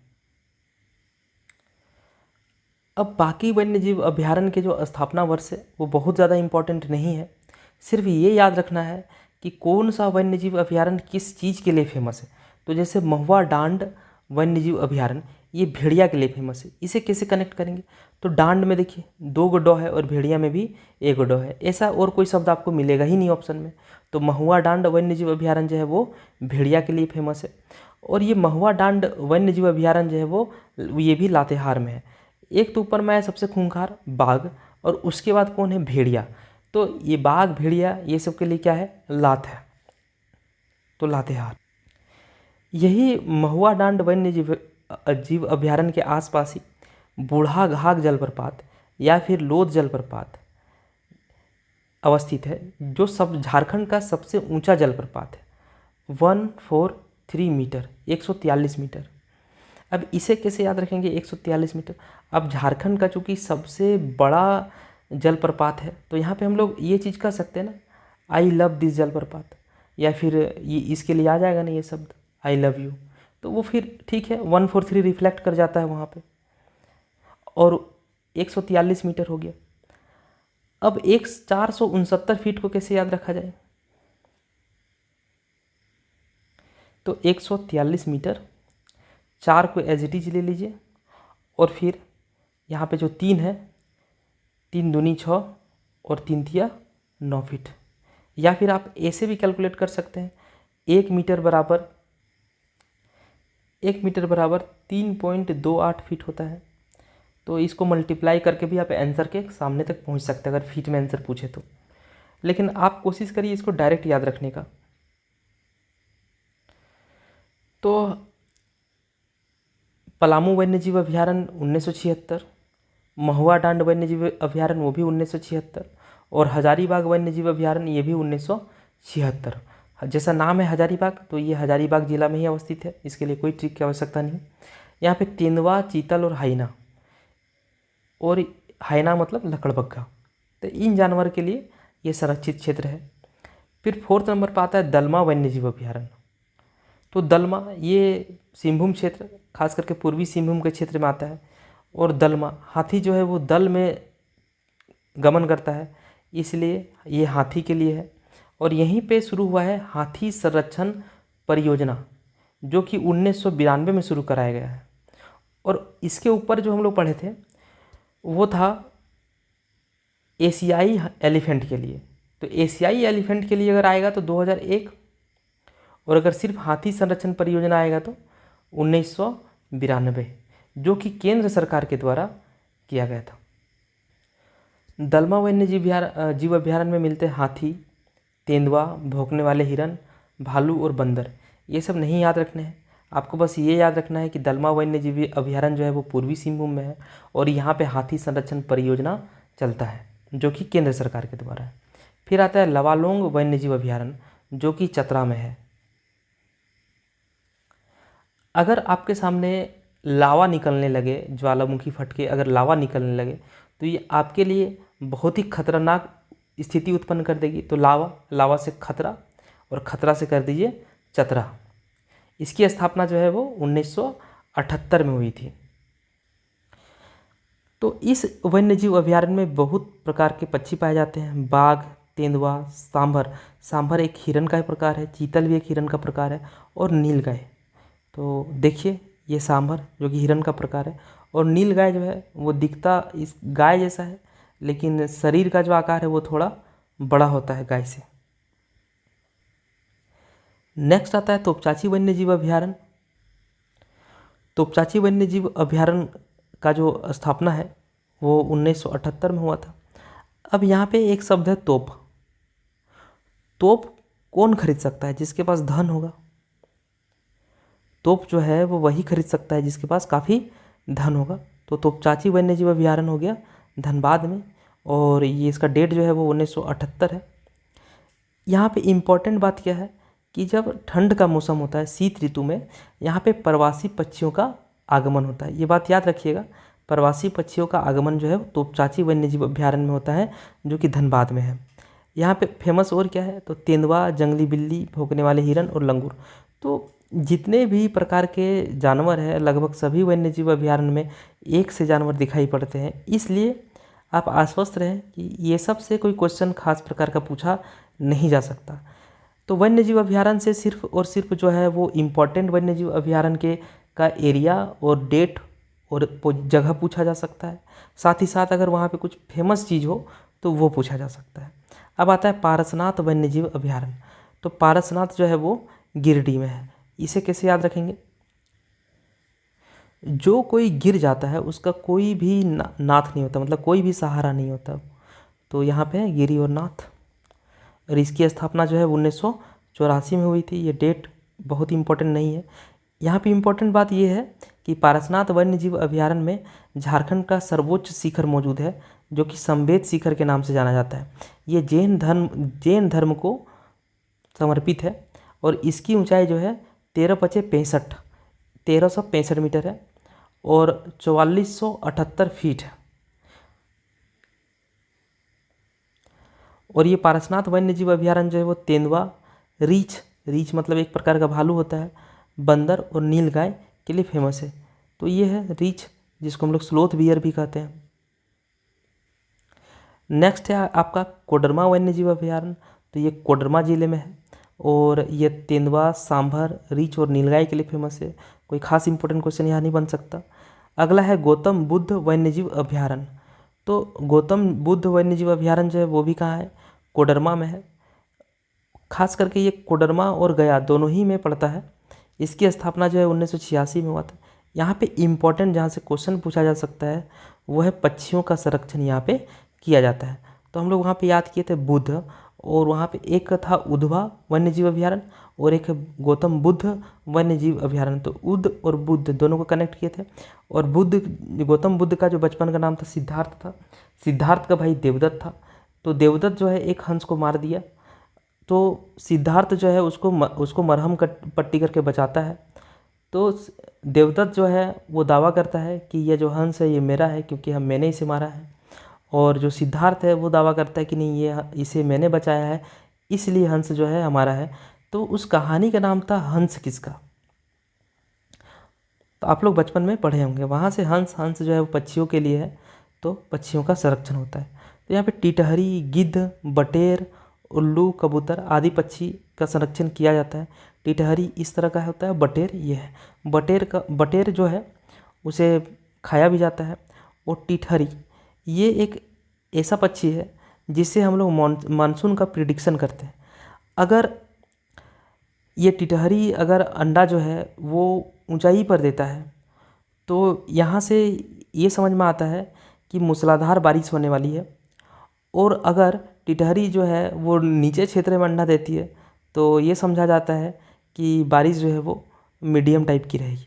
Speaker 1: अब बाकी वन्यजीव अभयारण्य के जो स्थापना वर्ष है वो बहुत ज़्यादा इम्पोर्टेंट नहीं है, सिर्फ ये याद रखना है कि कौन सा वन्यजीव अभयारण्य किस चीज़ के लिए फेमस है। तो जैसे महुआ डांड वन्यजीव अभयारण्य ये भेड़िया के लिए फेमस है। इसे कैसे कनेक्ट करेंगे, तो डांड में देखिए 2 गड्ढा है और भेड़िया में भी 1 गड्ढा है, ऐसा और कोई शब्द आपको मिलेगा ही नहीं ऑप्शन में। तो महुआ डांड वन्यजीव अभयारण्य जो है वो भेड़िया के लिए फेमस है। और ये महुआ डांड वन्यजीव अभयारण्य जो है वो ये भी लातेहार में है। एक तो ऊपर में है सबसे खूंखार बाघ, और उसके बाद कौन है, भेड़िया। तो ये बाघ, भेड़िया ये सब के लिए क्या है, लात है, तो लातेहार। यही महुआ डांड वन्यजीव जीव अभयारण्य के आसपास ही बूढ़ा घाघ जलप्रपात या फिर लोध जलप्रपात अवस्थित है, जो सब झारखंड का सबसे ऊंचा जलप्रपात है, 143 मीटर, 143 मीटर। अब इसे कैसे याद रखेंगे 143 मीटर। अब झारखंड का चूँकि सबसे बड़ा जलप्रपात है, तो यहाँ पे हम लोग ये चीज़ कह सकते हैं ना, आई लव दिस जलप्रपात, या फिर ये इसके लिए आ जाएगा ना ये शब्द आई लव यू, तो वो फिर ठीक है 143 रिफ्लेक्ट कर जाता है वहाँ पे, और 143 मीटर हो गया। अब 469 फीट को कैसे याद रखा जाए, तो 143 मीटर, 4 को एज इट इज ले लीजिए, और फिर यहाँ पे जो 3 है, 3 दूनी 6 और 3 तिया 9 फीट, या फिर आप ऐसे भी कैलकुलेट कर सकते हैं 1 मीटर बराबर 3.28 फीट होता है। तो इसको मल्टीप्लाई करके भी आप आंसर के सामने तक पहुंच सकते हैं अगर फीट में आंसर पूछे तो, लेकिन आप कोशिश करिए इसको डायरेक्ट याद रखने का। तो पलामू वन्यजीव अभयारण्य 1976, महुआ डांड वन्यजीव अभयारण्य वो भी 1976, और हजारीबाग वन्यजीव अभयारण्य ये भी 1976। जैसा नाम है हजारीबाग, तो ये हजारीबाग जिला में ही अवस्थित है, इसके लिए कोई ट्रिक की आवश्यकता नहीं। यहाँ पे तेंदुआ, चीतल और हाइना, और हाइना मतलब लकड़बग्घा, तो इन जानवर के लिए ये संरक्षित क्षेत्र है। फिर 4th नंबर पर आता है दलमा वन्यजीव अभयारण्य। तो दलमा ये सिंहभूम क्षेत्र, खास करके पूर्वी सिंहभूम के क्षेत्र में आता है, और दलमा हाथी जो है वो दल में गमन करता है, इसलिए ये हाथी के लिए है। और यहीं पे शुरू हुआ है हाथी संरक्षण परियोजना, जो कि 1992 में शुरू कराया गया है। और इसके ऊपर जो हम लोग पढ़े थे वो था एशियाई एलिफेंट के लिए। तो एशियाई एलिफेंट के लिए अगर आएगा तो 2001, और अगर सिर्फ हाथी संरक्षण परियोजना आएगा तो 1992, जो कि केंद्र सरकार के द्वारा किया गया था। दलमा वन्य जीव अभ्यारण्य में मिलते हैं हाथी, तेंदुआ, भौंकने वाले हिरन, भालू और बंदर। ये सब नहीं याद रखने हैं, आपको बस ये याद रखना है कि दलमा वन्य जीव अभ्यारण्य जो है वो पूर्वी सिंहभूम में है और यहाँ पे हाथी संरक्षण परियोजना चलता है जो कि केंद्र सरकार के द्वारा है। फिर आता है लवालोंग वन्य जीव अभ्यारण्य जो कि चतरा में है। अगर आपके सामने लावा निकलने लगे, ज्वालामुखी फट के अगर लावा निकलने लगे तो ये आपके लिए बहुत ही खतरनाक स्थिति उत्पन्न कर देगी। तो लावा से खतरा और खतरा से कर दीजिए चतरा। इसकी स्थापना जो है वो 1978 में हुई थी। तो इस वन्यजीव अभ्यारण्य में बहुत प्रकार के पक्षी पाए जाते हैं, बाघ, तेंदुआ, सांभर एक हिरन का प्रकार है, चीतल भी एक हिरन का प्रकार है और नीलगाय। तो देखिए ये सांभर जो कि हिरन का प्रकार है और नीलगाय जो है वो दिखता इस गाय जैसा है, लेकिन शरीर का जो आकार है वो थोड़ा बड़ा होता है गाय से। नेक्स्ट आता है तोपचांची वन्यजीव अभ्यारण्य। तोपचांची वन्यजीव अभ्यारण्य का जो स्थापना है वो 1978 में हुआ था। अब यहाँ पे एक शब्द है तोप। तोप कौन खरीद सकता है? जिसके पास धन होगा। तोप जो है वो वही खरीद सकता है जिसके पास काफ़ी धन होगा। तो तोपचांची वन्यजीव अभ्यारण्य हो गया धनबाद में और ये इसका डेट जो है वो 1978 है। यहाँ पे इम्पॉर्टेंट बात क्या है कि जब ठंड का मौसम होता है, शीत ऋतु में, यहाँ पे प्रवासी पक्षियों का आगमन होता है। ये बात याद रखिएगा, प्रवासी पक्षियों का आगमन जो है तोपचांची वन्यजीव अभ्यारण्य में होता है जो कि धनबाद में है। यहाँ पे फेमस और क्या है तो तेंदुआ, जंगली बिल्ली, भौंकने वाले हिरन और लंगूर। तो जितने भी प्रकार के जानवर हैं लगभग सभी वन्यजीव अभ्यारण्य में एक से जानवर दिखाई पड़ते हैं। इसलिए आप आश्वस्त रहें कि ये सब से कोई क्वेश्चन खास प्रकार का पूछा नहीं जा सकता। तो वन्यजीव अभ्यारण्य से सिर्फ और सिर्फ जो है वो इम्पॉर्टेंट वन्यजीव अभ्यारण्य का एरिया और डेट और जगह पूछा जा सकता है। साथ ही साथ अगर वहाँ पे कुछ फेमस चीज़ हो तो वो पूछा जा सकता है। अब आता है पारसनाथ वन्यजीव अभ्यारण्य। तो पारसनाथ जो है वो गिरिडीह में है। इसे कैसे याद रखेंगे? जो कोई गिर जाता है उसका कोई भी नाथ नहीं होता, मतलब कोई भी सहारा नहीं होता। तो यहाँ पे है गिरी और नाथ। और इसकी स्थापना जो है 1984 में हुई थी। ये डेट बहुत इंपॉर्टेंट नहीं है। यहाँ पे इम्पोर्टेंट बात यह है कि पारसनाथ वन्यजीव अभ्यारण्य में झारखंड का सर्वोच्च शिखर मौजूद है जो कि संवेद शिखर के नाम से जाना जाता है। ये जैन धर्म को समर्पित है और इसकी ऊंचाई जो है 1365 मीटर है और 4478 फीट है। और ये पारसनाथ वन्यजीव अभ्यारण्य जो है वो तेंदुआ, रीछ मतलब एक प्रकार का भालू होता है, बंदर और नीलगाय के लिए फेमस है। तो ये है रीछ, जिसको हम लोग स्लोथ बियर भी कहते हैं। नेक्स्ट है आपका कोडरमा वन्यजीव अभ्यारण्य। तो ये कोडरमा जिले में है और ये तेंदुआ, सांभर, रीछ और नीलगाय के लिए फेमस है। कोई खास इंपॉर्टेंट क्वेश्चन यहाँ नहीं बन सकता। अगला है गौतम बुद्ध वन्यजीव अभ्यारण्य। तो गौतम बुद्ध वन्यजीव अभ्यारण्य जो है वो भी कहाँ है? कोडरमा में है। खास करके ये कोडरमा और गया दोनों ही में पड़ता है। इसकी स्थापना जो है 1986 में हुआ था। यहाँ पे इम्पोर्टेंट जहाँ से क्वेश्चन पूछा जा सकता है वो है पक्षियों का संरक्षण यहाँ पे किया जाता है। तो हम लोग वहाँ पे याद किए थे बुद्ध, और वहाँ पे एक था उधवा वन्यजीव अभ्यारण्य और एक गौतम बुद्ध वन्यजीव अभ्यारण्य। तो उद और बुद्ध दोनों को कनेक्ट किए थे। और गौतम बुद्ध का जो बचपन का नाम था सिद्धार्थ था। सिद्धार्थ का भाई देवदत्त था। तो देवदत्त जो है एक हंस को मार दिया, तो सिद्धार्थ जो है उसको मरहम पट्टी करके बचाता है। तो देवदत्त जो है वो दावा करता है कि ये जो हंस है ये मेरा है क्योंकि मैंने इसे मारा है। और जो सिद्धार्थ है वो दावा करता है कि नहीं, ये इसे मैंने बचाया है इसलिए हंस जो है हमारा है। तो उस कहानी का नाम था हंस किसका। तो आप लोग बचपन में पढ़े होंगे। वहाँ से हंस जो है वो पक्षियों के लिए है, तो पक्षियों का संरक्षण होता है। तो यहाँ पे टिटहरी, गिद्ध, बटेर, उल्लू, कबूतर आदि पक्षी का संरक्षण किया जाता है। टिटहरी इस तरह का होता है, बटेर ये है। बटेर जो है उसे खाया भी जाता है। और टिटहरी ये एक ऐसा पक्षी है जिससे हम लोग मानसून का प्रिडिक्शन करते हैं। अगर ये टिटहरी अगर अंडा जो है वो ऊंचाई पर देता है तो यहाँ से ये समझ में आता है कि मूसलाधार बारिश होने वाली है, और अगर टिटहरी जो है वो नीचे क्षेत्र में अंडा देती है तो ये समझा जाता है कि बारिश जो है वो मीडियम टाइप की रहेगी।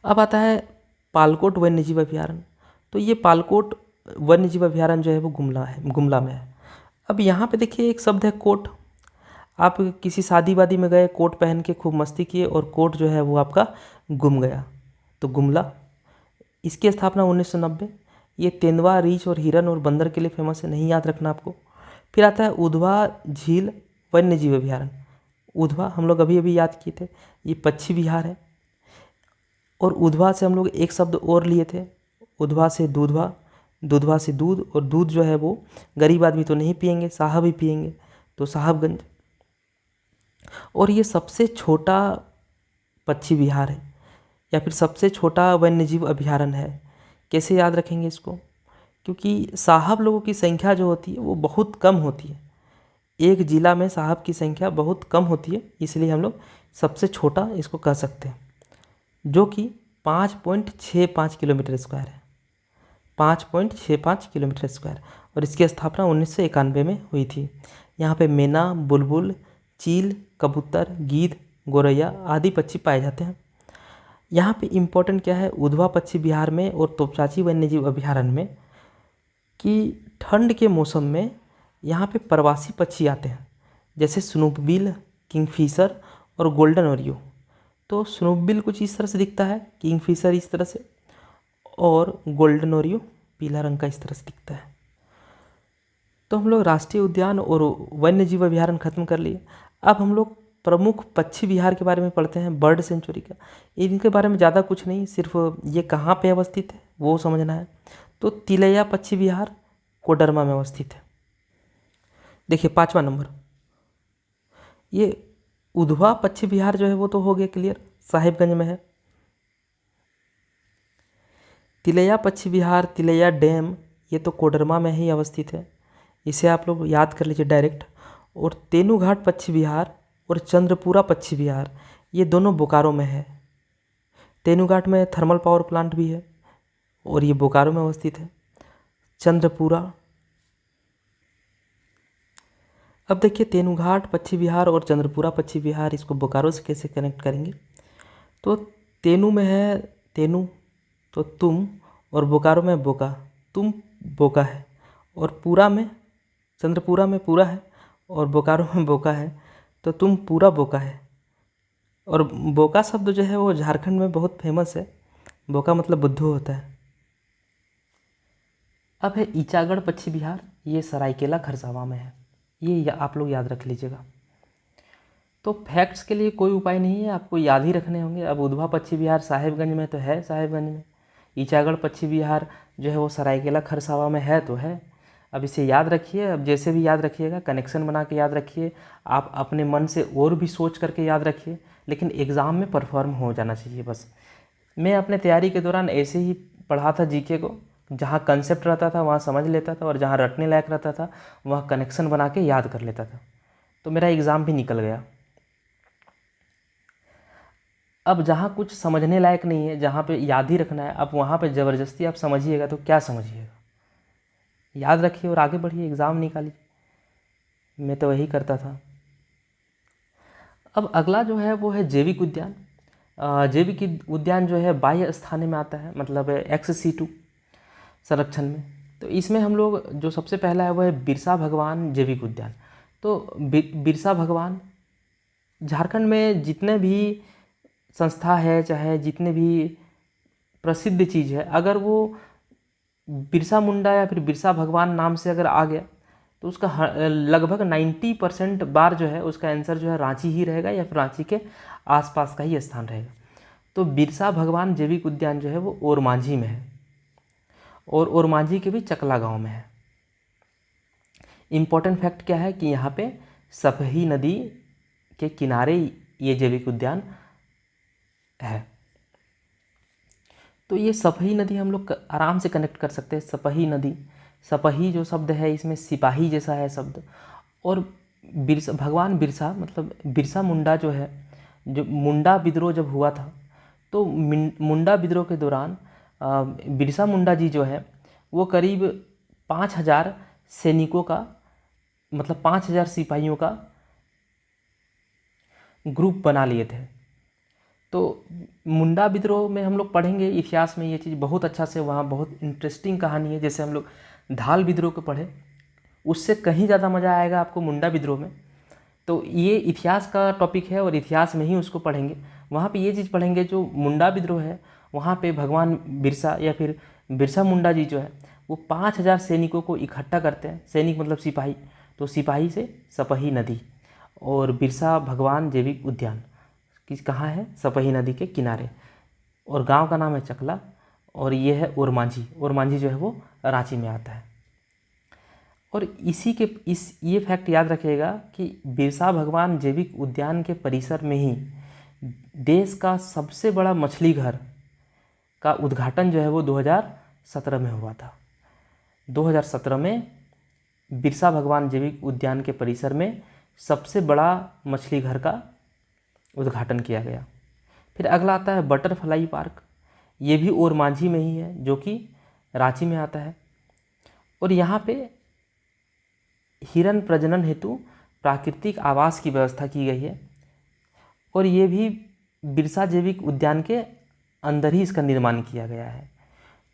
Speaker 1: अब आता है पालकोट वन्यजीव अभयारण्य। तो ये पालकोट वन्यजीव अभयारण्य जो है वो गुमला में है। अब यहाँ पे देखिए एक शब्द है कोट। आप किसी शादी वादी में गए, कोट पहन के खूब मस्ती किए और कोट जो है वो आपका गुम गया, तो गुमला। इसकी स्थापना 1990। ये तेंदुआ, रीछ और हिरन और बंदर के लिए फेमस है, नहीं याद रखना आपको। फिर आता है उधवा झील वन्यजीव अभयारण्य। उधवा हम लोग अभी अभी याद किए थे, ये पश्चिम बिहार है। और उधवा से हम लोग एक शब्द और लिए थे, उधवा से दूधवा, दूधवा से दूध, और दूध जो है वो गरीब आदमी तो नहीं पियेंगे, साहब ही पियेंगे, तो साहबगंज। और ये सबसे छोटा पश्चिम बिहार है, या फिर सबसे छोटा वन्यजीव अभयारण्य है। कैसे याद रखेंगे इसको? क्योंकि साहब लोगों की संख्या जो होती है वो बहुत कम होती है, एक ज़िला में साहब की संख्या बहुत कम होती है, इसलिए हम लोग सबसे छोटा इसको कह सकते हैं, जो कि 5.65 किलोमीटर स्क्वायर है, 5.65 किलोमीटर स्क्वायर। और इसकी स्थापना 1991 में हुई थी। यहाँ पे मैना, बुलबुल, चील, कबूतर, गीद, गोरैया आदि पक्षी पाए जाते हैं। यहाँ पे इम्पोर्टेंट क्या है उधवा पश्चिम बिहार में और तोपचांची वन्यजीव अभयारण्य में, कि ठंड के मौसम में यहाँ पे प्रवासी पक्षी आते हैं, जैसे स्नूपबिल, किंगफिशर और गोल्डन ओरियो। तो स्नूपबिल कुछ इस तरह से दिखता है, किंगफिशर इस तरह से, और गोल्डन ओरियो पीला रंग का इस तरह से दिखता है। तो हम लोग राष्ट्रीय उद्यान और वन्यजीव अभयारण्य खत्म कर लिए। अब हम लोग प्रमुख पश्चिम बिहार के बारे में पढ़ते हैं, बर्ड सेंचुरी का। इनके बारे में ज़्यादा कुछ नहीं, सिर्फ ये कहाँ पे अवस्थित है वो समझना है। तो तिलैया पश्चिम बिहार कोडरमा में अवस्थित है। देखिए 5वां नंबर, ये उधवा पश्चिम बिहार जो है वो तो हो गया क्लियर, साहिबगंज में है। तिलैया पश्चिम बिहार, तिलैया डैम, ये तो कोडरमा में ही अवस्थित है, इसे आप लोग याद कर लीजिए डायरेक्ट। और तेनूघाट पश्चिम बिहार और चंद्रपुरा पश्चिम बिहार, ये दोनों बोकारो में है। तेनूघाट में थर्मल पावर प्लांट भी है और ये बोकारो में अवस्थित है। चंद्रपुरा, अब देखिए तेनूघाट पश्चिम बिहार और चंद्रपुरा पश्चिम बिहार, इसको बोकारो से कैसे कनेक्ट करेंगे? तो तेनू में है तेनू, तो तुम, और बोकारो में बोका, तुम बोका है। और पूरा में, चंद्रपुरा में पूरा है और बोकारो में बोका है, तो तुम पूरा बोका है। और बोका शब्द जो है वो झारखंड में बहुत फेमस है, बोका मतलब बुद्धू होता है। अब है ईचागढ़ पश्चिम बिहार, ये सरायकेला खरसावां में है, ये आप लोग याद रख लीजिएगा। तो फैक्ट्स के लिए कोई उपाय नहीं है, आपको याद ही रखने होंगे। अब उधवा पश्चिम बिहार साहिबगंज में तो है, साहिबगंज में। ईचागढ़ पश्चिम बिहार जो है वो सरायकेला खरसावां में है तो है। अब इसे याद रखिए, अब जैसे भी याद रखिएगा कनेक्शन बना के याद रखिए, आप अपने मन से और भी सोच करके याद रखिए, लेकिन एग्ज़ाम में परफॉर्म हो जाना चाहिए बस। मैं अपने तैयारी के दौरान ऐसे ही पढ़ा था जीके को, जहाँ कंसेप्ट रहता था वहाँ समझ लेता था, और जहाँ रटने लायक रहता था वहाँ कनेक्शन बना के याद कर लेता था, तो मेरा एग्ज़ाम भी निकल गया। अब जहाँ कुछ समझने लायक नहीं है, जहाँ पे याद ही रखना है, अब वहाँ पे ज़बरदस्ती आप समझिएगा तो क्या समझिएगा? याद रखिए और आगे बढ़िए, एग्ज़ाम निकालिए। मैं तो वही करता था। अब अगला जो है वो है जैविक उद्यान। जैविक उद्यान जो है बाह्य स्थान में आता है, मतलब XC2 संरक्षण में। तो इसमें हम लोग जो सबसे पहला है वो है बिरसा भगवान जैविक उद्यान। तो बिरसा भगवान, झारखंड में जितने भी संस्था है, चाहे जितने भी प्रसिद्ध चीज़ है, अगर वो बिरसा मुंडा या फिर बिरसा भगवान नाम से अगर आ गया तो उसका लगभग 90% बार जो है उसका आंसर जो है रांची ही रहेगा, या फिर रांची के आसपास का ही स्थान रहेगा। तो बिरसा भगवान जैविक उद्यान जो है वो ओरमांझी में है, और ओरमांझी के भी चकला गांव में है। इम्पॉर्टेंट फैक्ट क्या है कि यहाँ पे सपही नदी के किनारे ये जैविक उद्यान है। तो ये सपही नदी हम लोग आराम से कनेक्ट कर सकते हैं। सपही नदी, सपही जो शब्द है इसमें सिपाही जैसा है शब्द, और भगवान बिरसा मतलब बिरसा मुंडा जो है, जो मुंडा विद्रोह जब हुआ था तो मुंडा विद्रोह के दौरान बिरसा मुंडा जी जो है वो करीब 5,000 सैनिकों का, मतलब 5,000 सिपाहियों का ग्रुप बना लिए थे। तो मुंडा विद्रोह में हम लोग पढ़ेंगे इतिहास में, ये चीज़ बहुत अच्छा से, वहाँ बहुत इंटरेस्टिंग कहानी है। जैसे हम लोग धाल विद्रोह को पढ़े, उससे कहीं ज़्यादा मज़ा आएगा आपको मुंडा विद्रोह में। तो ये इतिहास का टॉपिक है और इतिहास में ही उसको पढ़ेंगे। वहाँ पे ये चीज़ पढ़ेंगे, जो मुंडा विद्रोह है वहाँ पे भगवान बिरसा या फिर बिरसा मुंडा जी जो है वो 5,000 सैनिकों को इकट्ठा करते हैं। सैनिक मतलब सिपाही, तो सिपाही से सपही नदी, और बिरसा भगवान जैविक उद्यान किस कहाँ है, सपही नदी के किनारे, और गांव का नाम है चकला, और ये है ओरमांझी। ओरमांझी जो है वो रांची में आता है। और ये फैक्ट याद रखिएगा कि बिरसा भगवान जैविक उद्यान के परिसर में ही देश का सबसे बड़ा मछली घर का उद्घाटन जो है वो 2017 में हुआ था। 2017 में बिरसा भगवान जैविक उद्यान के परिसर में सबसे बड़ा मछली घर का उद्घाटन किया गया। फिर अगला आता है बटरफ्लाई पार्क। ये भी ओरमांझी में ही है, जो कि रांची में आता है। और यहाँ पे हिरन प्रजनन हेतु प्राकृतिक आवास की व्यवस्था की गई है, और ये भी बिरसा जैविक उद्यान के अंदर ही इसका निर्माण किया गया है।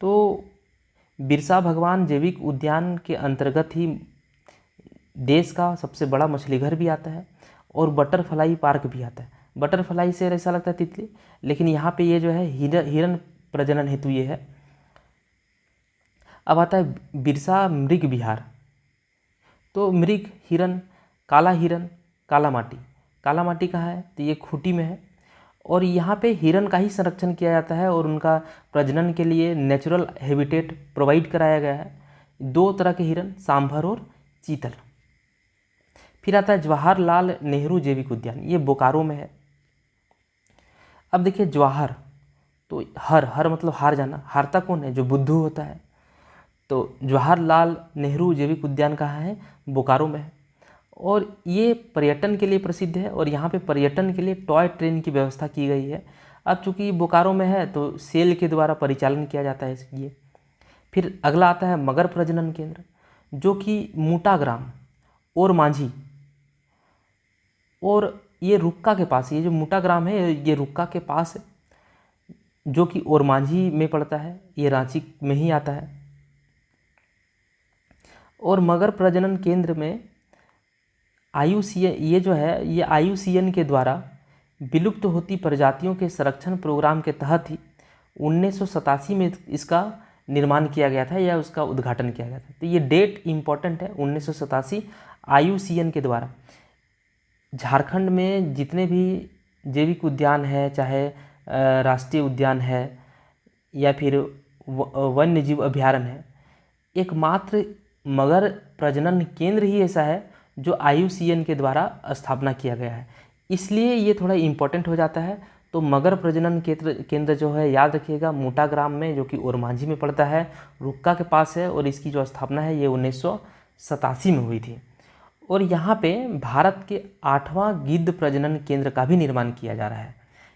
Speaker 1: तो बिरसा भगवान जैविक उद्यान के अंतर्गत ही देश का सबसे बड़ा मछली घर भी आता है और बटरफ्लाई पार्क भी आता है। बटरफ्लाई से ऐसा लगता है तितली, लेकिन यहाँ पे ये जो है हिरन प्रजनन हेतु ये है। अब आता है बिरसा मृग विहार। तो मृग, हिरन, काला माटी। काला माटी कहाँ है, तो ये खूंटी में है। और यहाँ पे हिरन का ही संरक्षण किया जाता है और उनका प्रजनन के लिए नेचुरल हैबिटेट प्रोवाइड कराया गया है। 2 तरह के हिरन, सांभर और चीतल। फिर आता है जवाहरलाल नेहरू जैविक उद्यान, ये बोकारो में है। अब देखिए जवाहर, तो हर मतलब हार जाना, हारता कौन है, जो बुद्धू होता है। तो जवाहरलाल नेहरू जैविक उद्यान कहाँ है, बोकारो में है। और ये पर्यटन के लिए प्रसिद्ध है, और यहाँ पे पर्यटन के लिए टॉय ट्रेन की व्यवस्था की गई है। अब चूँकि बोकारो में है तो सेल के द्वारा परिचालन किया जाता है ये। फिर अगला आता है मगर प्रजनन केंद्र, जो कि मूटा ग्राम ओरमांझी, और ये रुक्का के पास, ये जो मूटा ग्राम है ये रुक्का के पास है, जो कि ओरमांझी में पड़ता है, ये रांची में ही आता है। और मगर प्रजनन केंद्र में ये जो है ये IUCN के द्वारा विलुप्त होती प्रजातियों के संरक्षण प्रोग्राम के तहत ही 1987 में इसका निर्माण किया गया था या उसका उद्घाटन किया गया था। तो ये डेट इम्पॉर्टेंट है, 1987 IUCN के द्वारा। झारखंड में जितने भी जैविक उद्यान है, चाहे राष्ट्रीय उद्यान है या फिर वन्य जीव अभ्यारण्य है, एकमात्र मगर प्रजनन केंद्र ही ऐसा है जो IUCN के द्वारा स्थापना किया गया है। इसलिए ये थोड़ा इम्पोर्टेंट हो जाता है। तो मगर प्रजनन केंद्र जो है याद रखिएगा, मोटा ग्राम में, जो कि ओरमांझी में पड़ता है, रुक्का के पास है, और इसकी जो स्थापना है ये 1987 में हुई थी। और यहाँ पे भारत के 8वां गिद्ध प्रजनन केंद्र का भी निर्माण किया जा रहा है।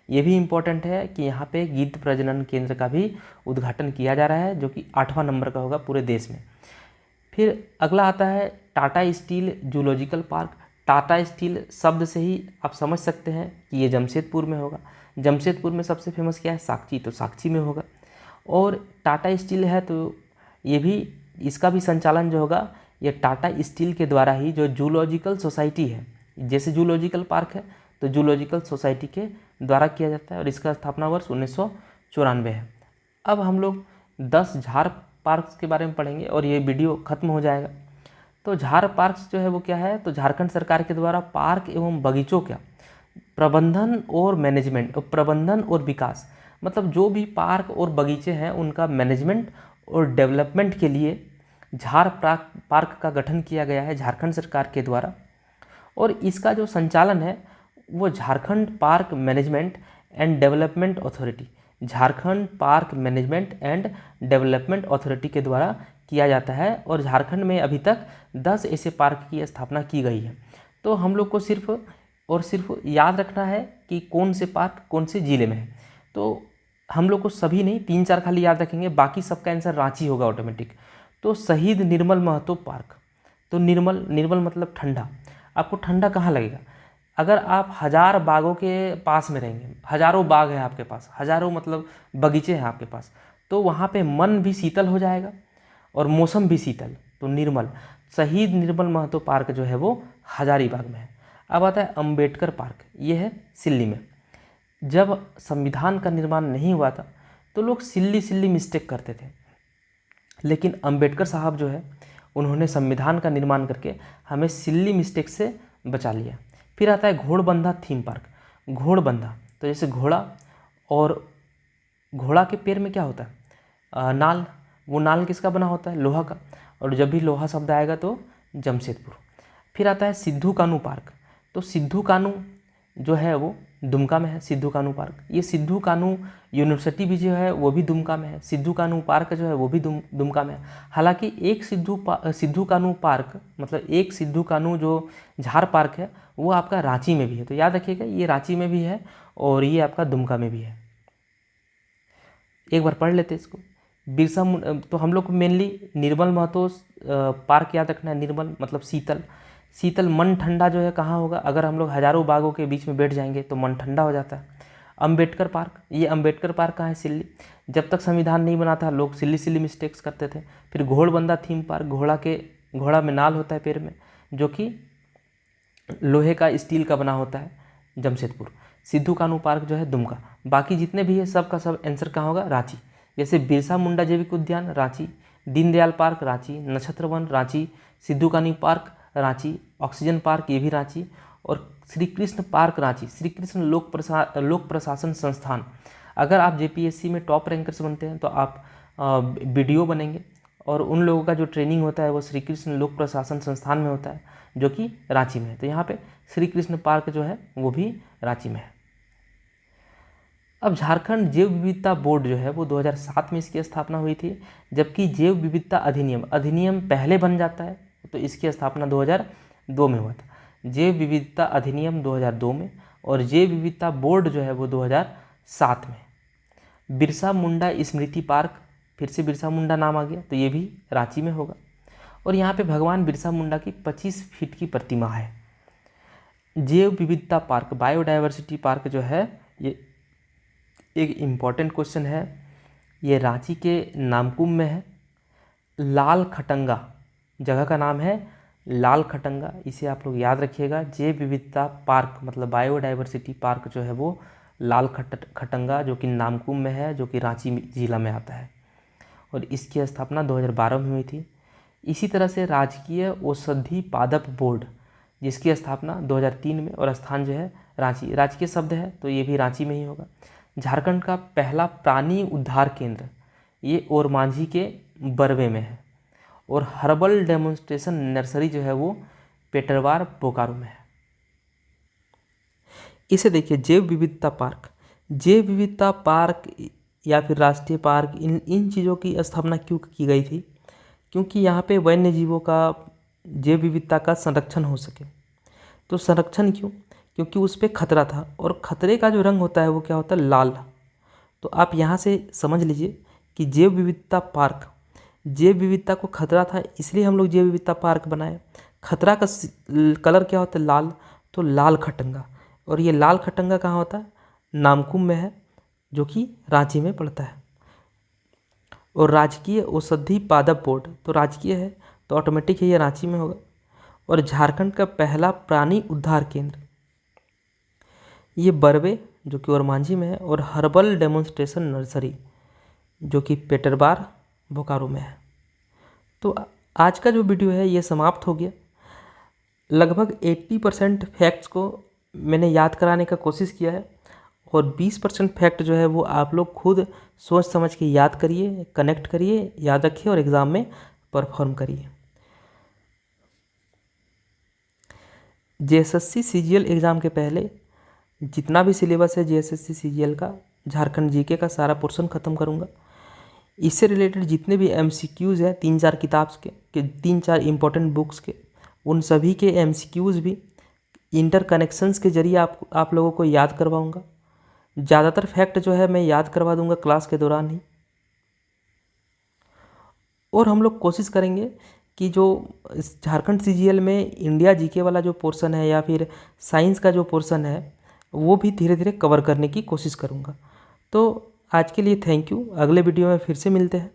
Speaker 1: ये भी इम्पोर्टेंट है कि यहाँ पे गिद्ध प्रजनन केंद्र का भी उद्घाटन किया जा रहा है, जो कि 8वां नंबर का होगा पूरे देश में। फिर अगला आता है Tata steel zoological park. Tata steel शब्द से ही आप समझ सकते हैं कि ये जमशेदपुर में होगा। जमशेदपुर में सबसे फेमस क्या है, साक्ची, तो साक्ची में होगा। और टाटा स्टील है तो ये भी, इसका भी संचालन जो होगा ये टाटा स्टील के द्वारा ही, जो जूलॉजिकल सोसाइटी है, जैसे जूलॉजिकल पार्क है तो जूलॉजिकल सोसाइटी के द्वारा किया जाता है, और इसका स्थापना वर्ष 1994 है। अब हम लोग 10 झार पार्क्स के बारे में पढ़ेंगे और ये वीडियो खत्म हो जाएगा। तो झार पार्क्स जो है वो क्या है, तो झारखंड सरकार के द्वारा पार्क एवं बगीचों का प्रबंधन और मैनेजमेंट, प्रबंधन और विकास, मतलब जो भी पार्क और बगीचे हैं उनका मैनेजमेंट और डेवलपमेंट के लिए झार पार्क का गठन किया गया है झारखंड सरकार के द्वारा। और इसका जो संचालन है वो Jharkhand park management and development authority, Jharkhand park management and development authority के द्वारा किया जाता है। और झारखंड में अभी तक 10 ऐसे पार्क की स्थापना की गई है। तो हम लोग को सिर्फ याद रखना है कि कौन से पार्क कौन से ज़िले में है। तो हम लोग को सभी नहीं, 3-4 खाली याद रखेंगे, बाकी सबका आंसर रांची होगा ऑटोमेटिक। तो शहीद निर्मल महतो पार्क, तो निर्मल, निर्मल मतलब ठंडा। आपको ठंडा कहाँ लगेगा? अगर आप 1000 बागों के पास में रहेंगे, हज़ारों बाग हैं आपके पास, हज़ारों मतलब बगीचे हैं आपके पास, तो वहाँ पे मन भी शीतल हो जाएगा और मौसम भी शीतल। तो निर्मल, शहीद निर्मल महतो पार्क जो है वो हजारीबाग में है। अब आता है अंबेडकर पार्क, ये है सिल्ली में। जब संविधान का निर्माण नहीं हुआ था तो लोग सिल्ली सिल्ली मिस्टेक करते थे, लेकिन अंबेडकर साहब जो है उन्होंने संविधान का निर्माण करके हमें सिल्ली मिस्टेक से बचा लिया। फिर आता है घोड़बंधा थीम पार्क। घोड़बंधा तो जैसे घोड़ा, और घोड़ा के पैर में क्या होता है? नाल। वो नाल किसका बना होता है? लोहा का। और जब भी लोहा शब्द आएगा तो जमशेदपुर। फिर आता है सिद्धू कानू पार्क। तो सिद्धू कानू जो है वो दुमका में है, सिद्धू कानू पार्क। ये सिद्धू कानू यूनिवर्सिटी भी जो है वो भी दुमका में है, सिद्धू कानू पार्क जो है वो भी दुमका में है। हालांकि एक सिद्धू कानू पार्क मतलब एक सिद्धू कानू जो झार पार्क है वो आपका रांची में भी है। तो याद रखिएगा, ये रांची में भी है और ये आपका दुमका में भी है। एक बार पढ़ लेते हैं इसको। बिरसा मुंडा, तो हम लोग को मेनली निर्मल महतो पार्क याद रखना है। निर्मल मतलब शीतल, शीतल मन ठंडा जो है कहाँ होगा? अगर हम लोग हजारों बागों के बीच में बैठ जाएंगे तो मन ठंडा हो जाता है। अंबेडकर पार्क, ये अंबेडकर पार्क कहाँ है? सिल्ली। जब तक संविधान नहीं बना था लोग सिल्ली सिल्ली मिस्टेक्स करते थे। फिर घोड़बंदा थीम पार्क, घोड़ा में नाल होता है पैर में, जो कि लोहे का स्टील का बना होता है, जमशेदपुर। सिद्धू कानू पार्क जो है दुमका। बाकी जितने भी है सब का सब आंसर कहाँ होगा? रांची। जैसे बिरसा मुंडा जैविक उद्यान रांची, दीनदयाल पार्क रांची, नक्षत्र वन रांची, सिद्धू कानू पार्क रांची, ऑक्सीजन पार्क ये भी रांची, और श्री कृष्ण पार्क रांची। श्री कृष्ण लोक प्रशासन संस्थान। अगर आप जेपीएससी में टॉप रैंकर्स बनते हैं तो आप बीडीओ बनेंगे, और उन लोगों का जो ट्रेनिंग होता है वो श्री कृष्ण लोक प्रशासन संस्थान में होता है, जो कि रांची में है। तो यहाँ पे श्री कृष्ण पार्क जो है वो भी रांची में है। अब झारखंड जैव विविधता बोर्ड जो है वो 2007 में इसकी स्थापना हुई थी, जबकि जैव विविधता अधिनियम पहले बन जाता है, तो इसकी स्थापना 2002 में हुआ था। जैव विविधता अधिनियम 2002 में, और जैव विविधता बोर्ड जो है वो 2007 में। बिरसा मुंडा स्मृति पार्क, फिर से बिरसा मुंडा नाम आ गया, तो ये भी रांची में होगा। और यहाँ पे भगवान बिरसा मुंडा की 25 फीट की प्रतिमा है। जैव विविधता पार्क, बायोडाइवर्सिटी पार्क जो है, ये एक इम्पॉर्टेंट क्वेश्चन है। ये रांची के नामकुम में है। लाल खटंगा जगह का नाम है, लाल खटंगा, इसे आप लोग याद रखिएगा। जैव विविधता पार्क मतलब बायोडाइवर्सिटी पार्क जो है वो लाल खटंगा, जो कि नामकुम में है, जो कि रांची जिला में आता है, और इसकी स्थापना 2012 में हुई थी। इसी तरह से राजकीय औषधि पादप बोर्ड, जिसकी स्थापना 2003 में, और स्थान जो है रांची। राजकीय शब्द है तो ये भी रांची में ही होगा। झारखंड का पहला प्राणी उद्धार केंद्र ये ओरमांझी के बरवे में है, और हर्बल डेमोन्स्ट्रेशन नर्सरी जो है वो पेटरवार बोकारो में है। इसे देखिए, जैव विविधता पार्क। जैव विविधता पार्क या फिर राष्ट्रीय पार्क, इन चीज़ों की स्थापना क्यों की गई थी? क्योंकि यहाँ पे वन्य जीवों का, जैव विविधता का संरक्षण हो सके। तो संरक्षण क्यों? क्योंकि उस पर खतरा था, और खतरे का जो रंग होता है वो क्या होता है? लाल। तो आप यहाँ से समझ लीजिए कि जैव विविधता पार्क, जैव विविधता को खतरा था इसलिए हम लोग जैव विविधता पार्क बनाए। खतरा का कलर क्या होता है? लाल। तो लाल खटंगा, और ये लाल खटंगा कहाँ होता है? नामकुम में है, जो कि रांची में पड़ता है। और राजकीय औषधि पादप बोर्ड, तो राजकीय है तो ऑटोमेटिक है ये रांची में होगा। और झारखंड का पहला प्राणी उद्धार केंद्र ये बरवे, जो कि ओरमांझी में है, और हर्बल डेमोन्स्ट्रेशन नर्सरी, जो कि पेटरवार बोकारो में है। तो आज का जो वीडियो है ये समाप्त हो गया। लगभग 80% फैक्ट्स को मैंने याद कराने का कोशिश किया है, और 20% फैक्ट जो है वो आप लोग खुद सोच समझ के याद करिए, कनेक्ट करिए, याद रखिए और एग्ज़ाम में परफॉर्म करिए। जेएसएससी सीजीएल एग्ज़ाम के पहले जितना भी सिलेबस है जेएसएससी सीजीएल का, झारखंड जीके का सारा पोर्शन ख़त्म करूँगा। इससे रिलेटेड जितने भी एमसीक्यूज़ हैं 3-4 किताब के 3-4 इम्पोर्टेंट बुक्स के, उन सभी के एमसीक्यूज़ भी इंटरकनेक्शंस के जरिए आप लोगों को याद करवाऊँगा। ज़्यादातर फैक्ट जो है मैं याद करवा दूंगा क्लास के दौरान ही। और हम लोग कोशिश करेंगे कि जो झारखंड सीजीएल में इंडिया जीके वाला जो पोर्शन है या फिर साइंस का जो पोर्शन है वो भी धीरे धीरे कवर करने की कोशिश करूँगा। तो आज के लिए थैंक यू। अगले वीडियो में फिर से मिलते हैं।